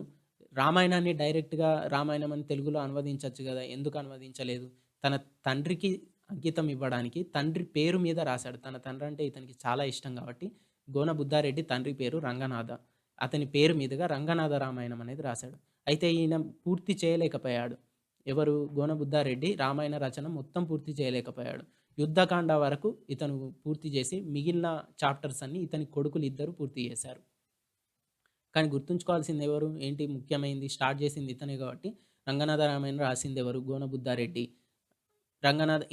రామాయణాన్ని డైరెక్ట్‌గా రామాయణం అని తెలుగులో అనువదించొచ్చు గదా! ఎందుకు అనువదించలేదు? తన తండ్రికి అంకితం ఇవ్వడానికి తండ్రి పేరు మీద రాశాడు. తన తండ్రి అంటే ఇతనికి చాలా ఇష్టం కాబట్టి గోన బుద్ధారెడ్డి తండ్రి పేరు రంగనాథ. అతని పేరు మీదుగా రంగనాథ రామాయణం అనేది రాశాడు. అయితే ఈయన పూర్తి చేయలేకపోయాడు. ఎవరు? గోన బుద్ధారెడ్డి రామాయణ రచన మొత్తం పూర్తి చేయలేకపోయాడు. యుద్ధకాండ వరకు ఇతను పూర్తి చేసి మిగిలిన చాప్టర్స్ అన్నీ ఇతని కొడుకులు ఇద్దరు పూర్తి చేశారు. కానీ గుర్తుంచుకోవాల్సింది ఎవరు? ఏంటి ముఖ్యమైనది? స్టార్ట్ చేసింది ఇతనే కాబట్టి రంగనాథ రామాయణం రాసింది ఎవరు? గోన బుద్ధారెడ్డి.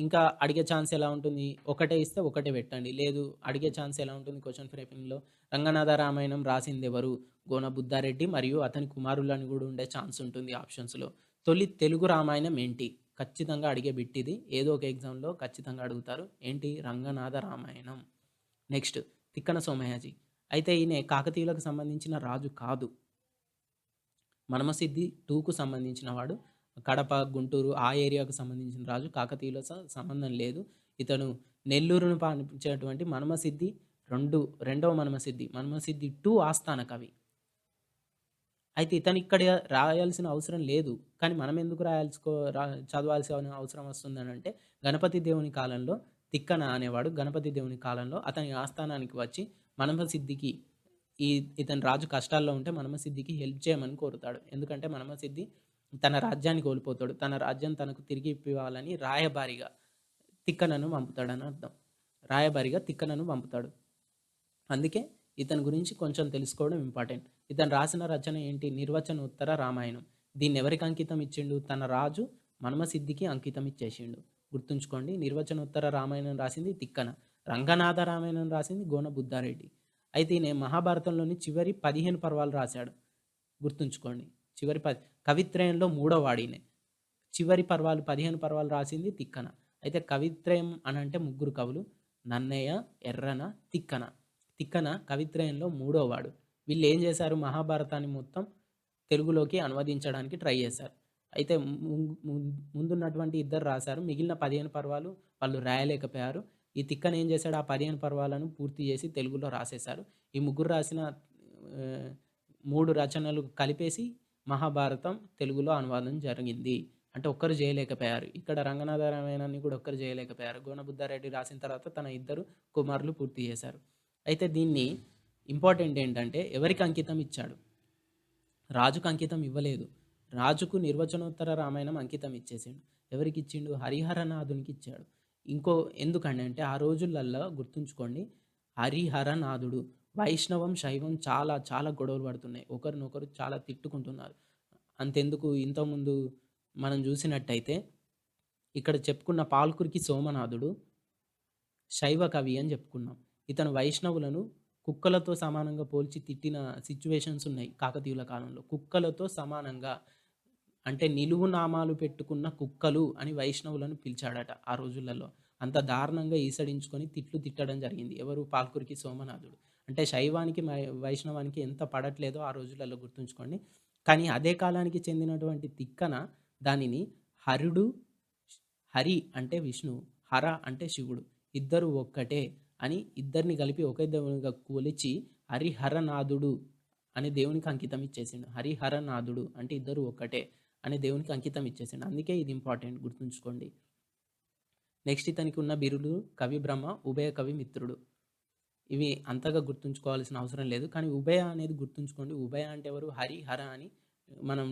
ఇంకా అడిగే ఛాన్స్ ఎలా ఉంటుంది? ఒకటే ఇస్తే ఒకటే పెట్టండి. లేదు అడిగే ఛాన్స్ ఎలా ఉంటుంది క్వెషన్ ఫ్రేమింగ్‌లో? రంగనాథ రామాయణం రాసిందెవరు? గోన బుద్ధారెడ్డి మరియు అతని కుమారులని గూడా ఉండే ఛాన్స్ ఉంటుంది ఆప్షన్స్‌లో. తొలి తెలుగు రామాయణం ఏంటి? ఖచ్చితంగా అడిగే బిట్ ఇది. ఏదో ఒక ఎగ్జామ్‌లో ఖచ్చితంగా అడుగుతారు. ఏంటి? రంగనాథ రామాయణం. నెక్స్ట్ తిక్కన సోమయాజి. అయితే ఈయన కాకతీయులకు సంబంధించిన రాజు కాదు. మనమసిద్ధి 2కు సంబంధించిన వాడు. కడప, గుంటూరు ఆ ఏరియాకు సంబంధించిన రాజు. కాకతీయుల సంబంధం లేదు. ఇతను నెల్లూరును పాలించేటువంటి మనమసిద్ధి రెండవ మనమసిద్ధి. మనమసిద్ధి 2 ఆస్థాన కవి. అయితే ఇతను ఇక్కడ రాయాల్సిన అవసరం లేదు. కానీ మనం ఎందుకు చదవాల్సిన అవసరం వస్తుందనంటే గణపతి దేవుని కాలంలో తిక్కన అనేవాడు గణపతి దేవుని కాలంలో అతని ఆస్థానానికి వచ్చి మనమసిద్ధికి ఇతని రాజు కష్టాల్లో ఉంటే మనమసిద్ధికి హెల్ప్ చేయమని కోరుతాడు. ఎందుకంటే మనమసిద్ధి తన రాజ్యాన్ని కోల్పోతాడు. తన రాజ్యం తనకు తిరిగి ఇవ్వాలని రాయబారిగా తిక్కనను పంపుతాడని అర్థం. రాయబారిగా తిక్కనను పంపుతాడు. అందుకే ఇతని గురించి కొంచెం తెలుసుకోవడం ఇంపార్టెంట్. ఇతను రాసిన రచన ఏంటి? నిర్వచనోత్తర రామాయణం. దీన్నెవరికి అంకితం ఇచ్చిండు? తన రాజు మన్మసిద్ధికి అంకితం ఇచ్చేసిండు. గుర్తుంచుకోండి. నిర్వచనోత్తర రామాయణం రాసింది తిక్కన. రంగనాథ రామాయణం రాసింది గోన బుద్ధారెడ్డి. అయితే ఈయన మహాభారతంలోని చివరి 15 పర్వాలు రాశాడు. గుర్తుంచుకోండి. చివరి కవిత్రయంలో మూడో వాడీనే. చివరి పర్వాలు 15 పర్వాలు రాసింది తిక్కన. అయితే కవిత్రయం అనంటే ముగ్గురు కవులు. నన్నయ్య, ఎర్రన, తిక్కన. తిక్కన కవిత్రయంలో మూడో వాడు. వీళ్ళు ఏం చేశారు? మహాభారతాన్ని మొత్తం తెలుగులోకి అనువదించడానికి ట్రై చేశారు. అయితే ముందున్నటువంటి ఇద్దరు రాశారు. మిగిలిన 15 పర్వాలు వాళ్ళు రాయలేకపోయారు. ఈ తిక్కన ఏం చేశాడు? ఆ 15 పర్వాలను పూర్తి చేసి తెలుగులో రాసేశారు. ఈ ముగ్గురు రాసిన 3 రచనలు కలిపేసి మహాభారతం తెలుగులో అనువాదం జరిగింది. అంటే ఒక్కరు చేయలేకపోయారు. ఇక్కడ రంగనాథ రామాయణాన్ని కూడా ఒక్కరు చేయలేకపోయారు. గోనబుద్ధారెడ్డి రాసిన తర్వాత తన ఇద్దరు కుమారులు పూర్తి చేశారు. అయితే దీన్ని ఇంపార్టెంట్ ఏంటంటే ఎవరికి అంకితం ఇచ్చాడు? రాజుకు అంకితం ఇవ్వలేదు. రాజుకు నిర్వచనోత్తర రామాయణం అంకితం ఇచ్చేసిండు. ఎవరికి ఇచ్చిండు? హరిహరనాథునికి ఇచ్చాడు. ఎందుకండి అంటే ఆ రోజులల్లో గుర్తుంచుకోండి, హరిహరనాథుడు వైష్ణవం శైవం చాలా చాలా గొడవలు పడుతున్నాయి. ఒకరినొకరు చాలా తిట్టుకుంటున్నారు. అంతెందుకు ఇంతకుముందు మనం చూసినట్టయితే ఇక్కడ చెప్పుకున్న పాల్కురికి సోమనాథుడు శైవ కవి అని చెప్పుకున్నాం. ఇతను వైష్ణవులను కుక్కలతో సమానంగా పోల్చి తిట్టిన సిచ్యువేషన్స్ ఉన్నాయి కాకతీయుల కాలంలో. కుక్కలతో సమానంగా అంటే నిలువు నామాలు పెట్టుకున్న కుక్కలు అని వైష్ణవులను పిలిచాడట ఆ రోజులలో. అంత దారుణంగా ఈసడించుకొని తిట్టడం జరిగింది. ఎవరు? పాల్కురికి సోమనాథుడు. అంటే శైవానికి వైష్ణవానికి ఎంత పడట్లేదో ఆ రోజులలో గుర్తుంచుకోండి. కానీ అదే కాలానికి చెందినటువంటి తిక్కన దానిని హరి అంటే విష్ణువు, హర అంటే శివుడు, ఇద్దరు ఒక్కటే అని ఇద్దరిని కలిపి ఒకే దేవునిగా కొలిచి హరిహరనాథుడు అనే దేవునికి అంకితం ఇచ్చేసిండు. హరిహరనాథుడు అంటే ఇద్దరు ఒక్కటే అనే దేవునికి అంకితం ఇచ్చేసిండు. అందుకే ఇది ఇంపార్టెంట్, గుర్తుంచుకోండి. నెక్స్ట్ ఇతనికి ఉన్న బిరుదు కవి బ్రహ్మ, ఉభయ కవి మిత్రుడు. ఇవి అంతగా గుర్తుంచుకోవాల్సిన అవసరం లేదు. కానీ ఉభయ అనేది గుర్తుంచుకోండి. ఉభయ అంటే ఎవరు? హరి, హర అని మనం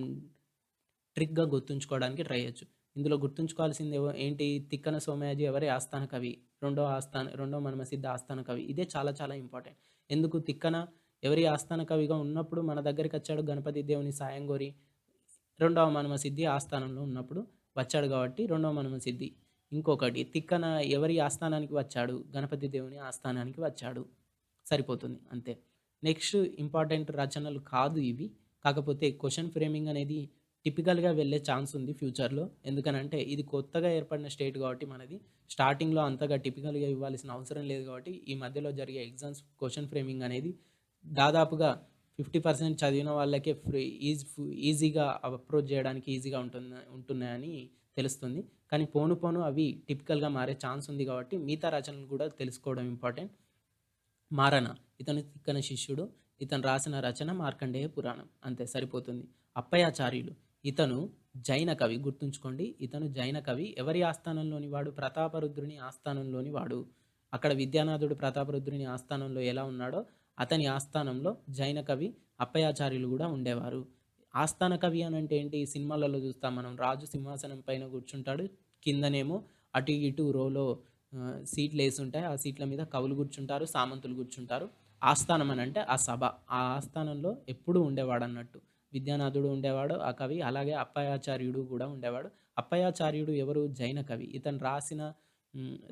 ట్రిక్గా గుర్తుంచుకోవడానికి ట్రై చేయొచ్చు. ఇందులో గుర్తుంచుకోవాల్సింది ఏంటి? తిక్కన సోమయాజి ఎవరి ఆస్థాన కవి? రెండో మన్మసిద్ధ ఆస్థాన కవి. ఇదే చాలా చాలా ఇంపార్టెంట్. ఎందుకు? తిక్కన ఎవరి ఆస్థాన కవిగా ఉన్నప్పుడు మన దగ్గరికి వచ్చాడు గణపతి దేవుని సాయం కోరి. రెండవ మన్మసిద్ధి ఆస్థానంలో ఉన్నప్పుడు వచ్చాడు కాబట్టి రెండవ మన్మసిద్ధి. ఇంకొకటి, తిక్కన ఎవరి ఆస్థానానికి వచ్చాడు? గణపతి దేవుని ఆస్థానానికి వచ్చాడు. సరిపోతుంది అంతే. నెక్స్ట్ ఇంపార్టెంట్ రచనలు కాదు ఇవి. కాకపోతే క్వశ్చన్ ఫ్రేమింగ్ అనేది టిపికల్గా వెళ్ళే ఛాన్స్ ఉంది ఫ్యూచర్లో. ఎందుకనంటే ఇది కొత్తగా ఏర్పడిన స్టేట్ కాబట్టి మనది స్టార్టింగ్లో అంతగా టిపికల్గా ఇవ్వాల్సిన అవసరం లేదు కాబట్టి ఈ మధ్యలో జరిగే ఎగ్జామ్స్ క్వశ్చన్ ఫ్రేమింగ్ అనేది దాదాపుగా 50% చదివిన వాళ్ళకే ఈజీగా అప్రోచ్ చేయడానికి ఈజీగా ఉంటున్నాయని తెలుస్తుంది. కానీ పోను పోను అవి టిపికల్గా మారే ఛాన్స్ ఉంది కాబట్టి మిగతా రచనలు కూడా తెలుసుకోవడం ఇంపార్టెంట్. మారన ఇతను తిక్కన శిష్యుడు. ఇతను రాసిన రచన మార్కండేయ పురాణం. అంతే, సరిపోతుంది. అప్పయాచార్యులు ఇతను జైన కవి. గుర్తుంచుకోండి, ఇతను జైన కవి. ఎవరి ఆస్థానంలోని వాడు? ప్రతాపరుద్రుని ఆస్థానంలోని వాడు. అక్కడ విద్యానాథుడు ప్రతాపరుద్రుని ఆస్థానంలో ఎలా ఉన్నాడో అతని ఆస్థానంలో జైన కవి అప్పయాచార్యులు కూడా ఉండేవారు. ఆస్థాన కవి అని అంటే ఏంటి? సినిమాలలో చూస్తాం మనం. రాజు సింహాసనం పైన కూర్చుంటాడు, కిందనేమో అటు ఇటు రోలో సీట్లు వేసి ఉంటాయి. ఆ సీట్ల మీద కవులు కూర్చుంటారు, సామంతులు కూర్చుంటారు. ఆస్థానం అని అంటే ఆ సభ. ఆ ఆస్థానంలో ఎప్పుడూ ఉండేవాడు అన్నట్టు. విద్యానాథుడు ఉండేవాడు ఆ కవి. అలాగే అప్పయాచార్యుడు కూడా ఉండేవాడు. అప్పయాచార్యుడు ఎవరు? జైన కవి. ఇతను రాసిన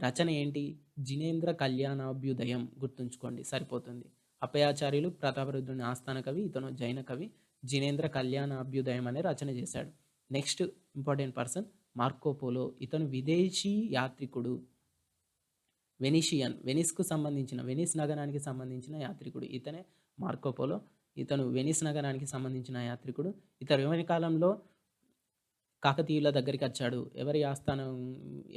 రచన ఏంటి? జినేంద్ర కళ్యాణాభ్యుదయం. గుర్తుంచుకోండి, సరిపోతుంది. అప్పయాచార్యులు ప్రతాపరుద్రుని ఆస్థాన కవి, ఇతను జైన కవి. జినేంద్ర కళ్యాణాభ్యుదయం అనే రచన చేశాడు. Next important person Marco Polo. ఇతను విదేశీ యాత్రికుడు. వెనిస్ నగరానికి సంబంధించిన యాత్రికుడు ఇతనే మార్కోపోలో. ఇతను వెనిస్ నగరానికి సంబంధించిన యాత్రికుడు. ఇతను ఎవరి కాలంలో కాకతీయుల దగ్గరికి వచ్చాడు?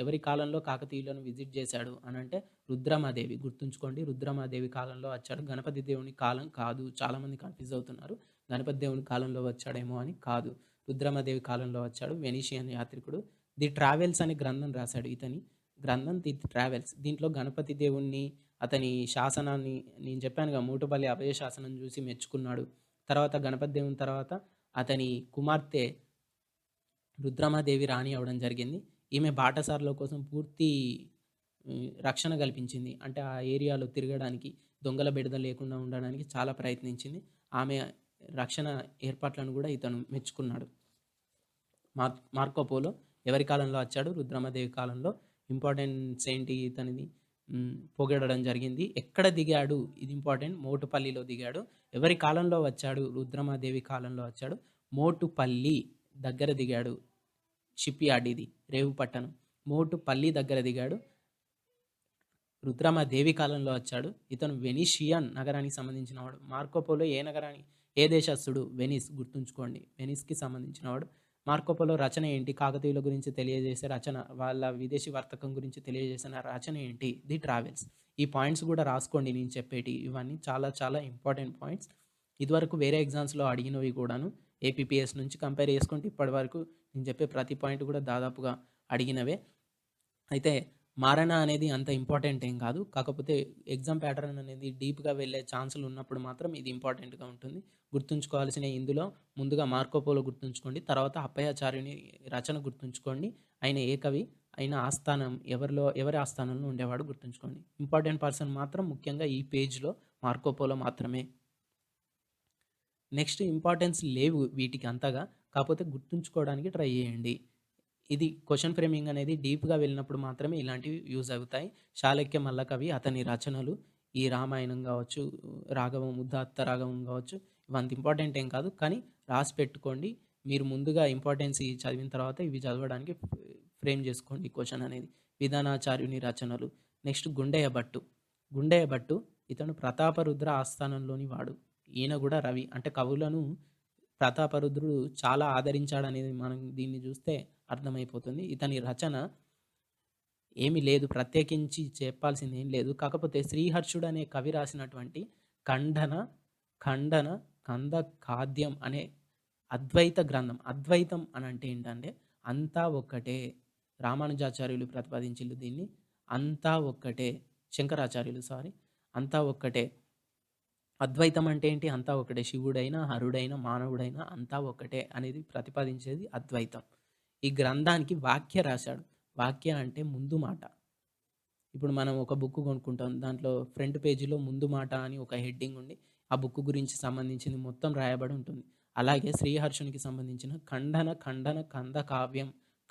ఎవరి కాలంలో కాకతీయులను విజిట్ చేశాడు అని అంటే రుద్రమాదేవి. గుర్తుంచుకోండి, రుద్రమాదేవి కాలంలో వచ్చాడు. గణపతి దేవుని కాలం కాదు. చాలామంది కన్ఫ్యూజ్ అవుతున్నారు. గణపతి దేవుని కాలంలో వచ్చాడేమో అని. కాదు, రుద్రమాదేవి కాలంలో వచ్చాడు. వెనీషియన్ యాత్రికుడు. ది ట్రావెల్స్ అనే గ్రంథం రాశాడు. ఇతని గ్రంథం ది ట్రావెల్స్. దీంట్లో గణపతి దేవుణ్ణి, అతని శాసనాన్ని, నేను చెప్పానుగా మూటుపల్లి అభయ శాసనం చూసి మెచ్చుకున్నాడు. తర్వాత గణపతి దేవుని తర్వాత అతని కుమార్తె రుద్రమాదేవి రాణి అవ్వడం జరిగింది. ఈమె బాటసారుల కోసం పూర్తి రక్షణ కల్పించింది. అంటే ఆ ఏరియాలో తిరగడానికి, దొంగల బెడద లేకుండా ఉండడానికి చాలా ప్రయత్నించింది. ఆమె రక్షణ ఏర్పాట్లను గూడా ఇతను మెచ్చుకున్నాడు. మార్కో పోలో ఎవరి కాలంలో వచ్చాడు? రుద్రమదేవి కాలంలో. ఇంపార్టెన్స్ ఏంటి ఇతనిది? పొగడడం జరిగింది. ఎక్కడ దిగాడు? ఇది ఇంపార్టెంట్. మోటుపల్లిలో దిగాడు. ఎవరి కాలంలో వచ్చాడు? రుద్రమదేవి కాలంలో వచ్చాడు. మోటుపల్లి దగ్గర దిగాడు. షిప్ యార్డ్ ఇది. రేవుపట్టణం. మోటుపల్లి దగ్గర దిగాడు. రుద్రమదేవి కాలంలో వచ్చాడు. ఇతను వెనీషియన్ నగరానికి సంబంధించినవాడు. మార్కో పోలో ఏ దేశస్థుడు? వెనిస్, గుర్తుంచుకోండి. వెనిస్‌కి సంబంధించినవాడు. మార్కో పోలో రచన ఏంటి? కాకతీయుల గురించి తెలియజేసే రచన. వాళ్ళ విదేశీ వర్తకం గురించి తెలియజేసిన రచన ఏంటి? The travels. ఈ పాయింట్స్ కూడా రాసుకోండి నేను చెప్పేటివి. ఇవన్నీ చాలా చాలా ఇంపార్టెంట్ పాయింట్స్. ఇదివరకు వేరే ఎగ్జామ్స్‌లో అడిగినవి కూడాను. ఏపీపీఎస్ నుంచి కంపేర్ చేసుకుంటే ఇప్పటివరకు నేను చెప్పే ప్రతి పాయింట్ కూడా దాదాపుగా అడిగినవే. అయితే మారణ అనేది అంత ఇంపార్టెంట్ ఏం కాదు. కాకపోతే ఎగ్జామ్ ప్యాటర్న్ అనేది డీప్‌గా వెళ్ళే ఛాన్సులు ఉన్నప్పుడు మాత్రం ఇది ఇంపార్టెంట్‌గా ఉంటుంది. గుర్తుంచుకోవాల్సిన ఇందులో ముందుగా మార్కో పోలో గుర్తుంచుకోండి. తర్వాత అప్పయాచార్యుని రచన గుర్తుంచుకోండి. ఆయన ఏ కవి? ఆయన ఆస్థానం ఎవరి ఆస్థానంలో ఉండేవాడు గుర్తుంచుకోండి. ఇంపార్టెంట్ పర్సన్ మాత్రం ముఖ్యంగా ఈ పేజ్‌లో మార్కో పోలో మాత్రమే. నెక్స్ట్ ఇంపార్టెన్స్ లేవు వీటికి అంతగా. కాకపోతే గుర్తుంచుకోవడానికి ట్రై చేయండి. ఇది క్వెషన్ ఫ్రేమింగ్ అనేది డీప్‌గా వెళ్ళినప్పుడు మాత్రమే ఇలాంటివి యూజ్ అవుతాయి. చాళుక్య మల్లకవి, అతని రచనలు, ఈ రామాయణం గావచ్చు, రాఘవం, ఉదాత్త రాఘవం గావచ్చు, ఇవంత ఇంపార్టెంట్ ఏం కాదు. కానీ రాసి పెట్టుకోండి. మీరు ముందుగా ఇంపార్టెన్స్ చదివిన తర్వాత ఇవి చదవడానికి ఫ్రేమ్ చేసుకోండి క్వెషన్ అనేది. విధానాచార్యుని రచనలు. నెక్స్ట్ గుండెయ్య భట్టు. గుండెయ్య భట్టు ఇతను ప్రతాపరుద్ర ఆస్థానంలోని వాడు. ఈయన కూడా రవి. అంటే కవులను ప్రతాపరుద్రుడు చాలా ఆదరించాడనేది మనం దీన్ని చూస్తే అర్థమైపోతుంది. ఇతని రచన ఏమీ లేదు, ప్రత్యేకించి చెప్పాల్సింది ఏం లేదు. కాకపోతే శ్రీహర్షుడు అనే కవి రాసినటువంటి ఖండన ఖండన కంద ఖాద్యం అనే అద్వైత గ్రంథం. అద్వైతం అని అంటే ఏంటంటే అంతా ఒక్కటే. రామానుజాచార్యులు ప్రతిపాదించిల్లు దీన్ని. అంతా ఒక్కటే. శంకరాచార్యులు సారీ. అంతా ఒక్కటే. అద్వైతం అంటే ఏంటి? అంతా ఒకటే. శివుడైనా, హరుడైనా, మానవుడైనా అంతా ఒకటే అనేది ప్రతిపాదించేది అద్వైతం. ఈ గ్రంథానికి వాక్య రాశాడు. వాక్య అంటే ముందు మాట. ఇప్పుడు మనం ఒక బుక్ కొనుక్కుంటాం. దాంట్లో ఫ్రంట్ పేజీలో ముందు మాట అని ఒక హెడ్డింగ్ ఉండి, ఆ బుక్ గురించి సంబంధించింది మొత్తం రాయబడి ఉంటుంది. అలాగే శ్రీహర్షునికి సంబంధించిన ఖండన కంద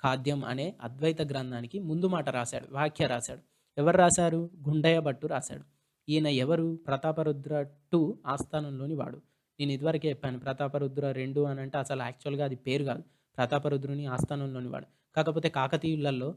ఖాద్యం అనే అద్వైత గ్రంథానికి ముందు మాట రాశాడు. వాక్య రాశాడు. ఎవరు రాశారు? గుండయ్య భట్టు రాశాడు. ఈయన ఎవరు? ప్రతాపరుద్ర 2 ఆస్థానంలోని వాడు. నేను ఇదివరకే చెప్పాను. ప్రతాపరుద్ర 2 అని అంటే అసలు యాక్చువల్‌గా అది పేరు కాదు. ప్రతాపరుద్రుని ఆస్థానంలోని వాడు. కాకపోతే కాకతీయులలో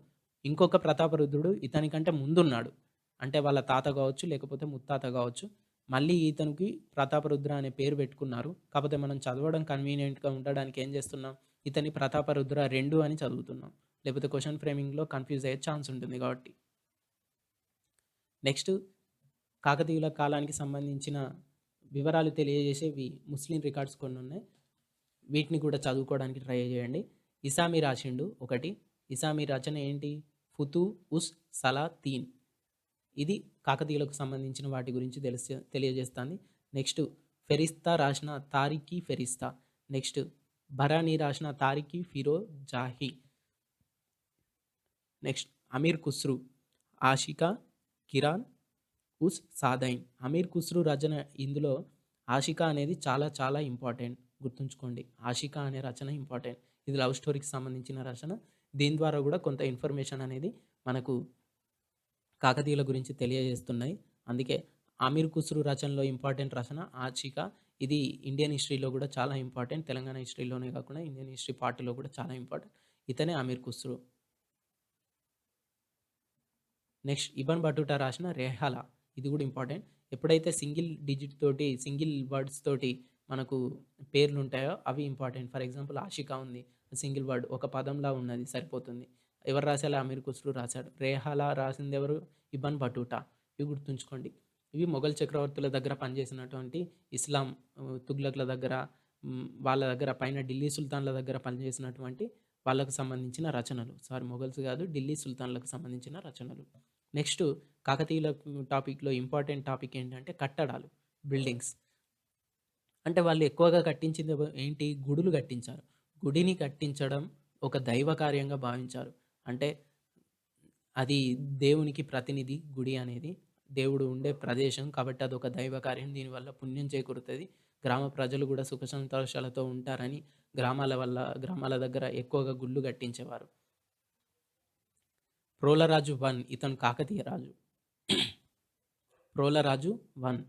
ఇంకొక ప్రతాపరుద్రుడు ఇతనికంటే ముందున్నాడు. అంటే వాళ్ళ తాత కావచ్చు, లేకపోతే ముత్తాత కావచ్చు. మళ్ళీ ఇతనికి ప్రతాపరుద్ర అనే పేరు పెట్టుకున్నారు. కాకపోతే మనం చదవడం కన్వీనియంట్‌గా ఉండడానికి ఏం చేస్తున్నాం? ఇతన్ని ప్రతాపరుద్ర 2 అని చదువుతున్నాం. లేకపోతే క్వెషన్ ఫ్రేమింగ్‌లో కన్‌ఫ్యూజ్ అయ్యే ఛాన్స్ ఉంటుంది కాబట్టి. నెక్స్ట్ కాకతీయుల కాలానికి సంబంధించిన వివరాలు తెలియజేసేవి ముస్లిం రికార్డ్స్ కొన్ని ఉన్నాయి. వీటిని కూడా చదువుకోవడానికి ట్రై చేయండి. ఇసామి రాసిండు ఒకటి. ఇసామి రచన ఏంటి? ఫుతూ ఉస్ సలాతీన్. ఇది కాకతీయులకు సంబంధించిన వాటి గురించి తెలియజేస్తుంది. నెక్స్ట్ ఫెరిస్తా రాసిన తారిఖీ ఫెరిస్తా. నెక్స్ట్ బరానీ రాసిన తారిఖీ ఫిరోజాహి. నెక్స్ట్ అమీర్ ఖుస్రు ఆషికా కిరాన్ ఉస్ సాదైన్. అమీర్ ఖుస్రు రచన ఇందులో ఆషికా అనేది చాలా చాలా ఇంపార్టెంట్. గుర్తుంచుకోండి. ఆషికా అనే రచన ఇంపార్టెంట్. ఇది లవ్ స్టోరీకి సంబంధించిన రచన. దీని ద్వారా కూడా కొంత ఇన్ఫర్మేషన్ అనేది మనకు కాకతీయుల గురించి తెలియజేస్తున్నాయి. అందుకే అమీర్ ఖుస్రు రచనలో ఇంపార్టెంట్ రచన ఆషికా. ఇది ఇండియన్ హిస్టరీలో కూడా చాలా ఇంపార్టెంట్. తెలంగాణ హిస్టరీలోనే కాకుండా ఇండియన్ హిస్టరీ పార్ట్‌లో కూడా చాలా ఇంపార్టెంట్. ఇతనే Aamir Khusro. Next ibn Battuta రాసిన రెహాలా. ఇది కూడా ఇంపార్టెంట్. ఎప్పుడైతే సింగిల్ డిజిట్ తోటి, సింగిల్ వర్డ్స్ తోటి మనకు పేర్లు ఉంటాయో అవి ఇంపార్టెంట్. ఫర్ ఎగ్జాంపుల్ ఆషికా ఉంది. సింగిల్ వర్డ్ ఒక పదంలా ఉన్నది సరిపోతుంది. ఎవరు రాసారు? అమీర్ ఖుస్రు రాశాడు. రెహాలా రాసింది ఎవరు? Ibn Battuta. ఇవి గుర్తుంచుకోండి. ఇవి మొఘల్ చక్రవర్తుల దగ్గర పనిచేసినటువంటి ఇస్లాం తుగ్లక్‌ల దగ్గర, వాళ్ళ దగ్గర పైన ఢిల్లీ సుల్తాన్‌ల దగ్గర పనిచేసినటువంటి వాళ్ళకు సంబంధించిన రచనలు. సారీ, మొఘల్స్ కాదు, ఢిల్లీ సుల్తాన్‌లకు సంబంధించిన రచనలు. నెక్స్ట్ కాకతీయుల టాపిక్‌లో ఇంపార్టెంట్ టాపిక్ ఏంటంటే కట్టడాలు, బిల్డింగ్స్. అంటే వాళ్ళు ఎక్కువగా కట్టించింది ఏంటి? గుడులు కట్టించారు. గుడిని కట్టించడం ఒక దైవ కార్యంగా భావించారు. అంటే అది దేవునికి ప్రతినిధి గుడి అనేది. దేవుడు ఉండే ప్రదేశం కాబట్టి అదొక దైవ కార్యం. దీనివల్ల పుణ్యం చేకూరుతది. గ్రామ ప్రజలు గూడా సుఖ సంతోషాలతో ఉంటారని గ్రామాల దగ్గర ఎక్కువగా గుళ్ళు కట్టించేవారు. ప్రోలరాజు 1 ఇతను కాకతీయ రాజు. ప్రోలరాజు 1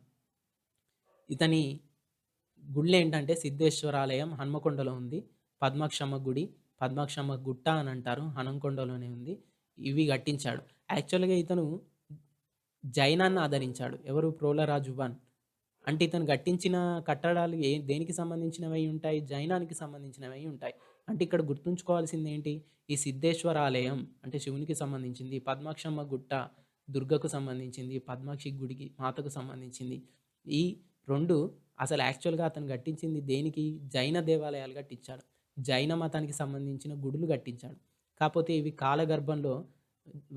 ఇతని గుళ్ళేంటంటే సిద్ధేశ్వరాలయం హన్మకొండలో ఉంది. పద్మాక్షమ్మ గుడి, పద్మాక్షమ్మ గుట్ట అని అంటారు. హనంకొండలోనే ఉంది. ఇవి కట్టించాడు. యాక్చువల్‌గా ఇతను జైనాన్ని ఆదరించాడు. ఎవరు? ప్రోలరాజు 1. అంటే ఇతను కట్టించిన కట్టడాలు దేనికి సంబంధించినవై ఉంటాయి? జైనానికి సంబంధించినవై ఉంటాయి. అంటే ఇక్కడ గుర్తుంచుకోవాల్సిందేంటి? ఈ సిద్ధేశ్వర ఆలయం అంటే శివునికి సంబంధించింది. పద్మాక్షమ్మ గుట్ట దుర్గకు సంబంధించింది. పద్మాక్షి గుడికి మాతకు సంబంధించింది. ఈ 2 అసలు యాక్చువల్‌గా అతను కట్టించింది దేనికి? జైన దేవాలయాలు కట్టించాడు. జైన మతానికి సంబంధించిన గుడులు కట్టించాడు. కాపోతే ఇవి కాలగర్భంలో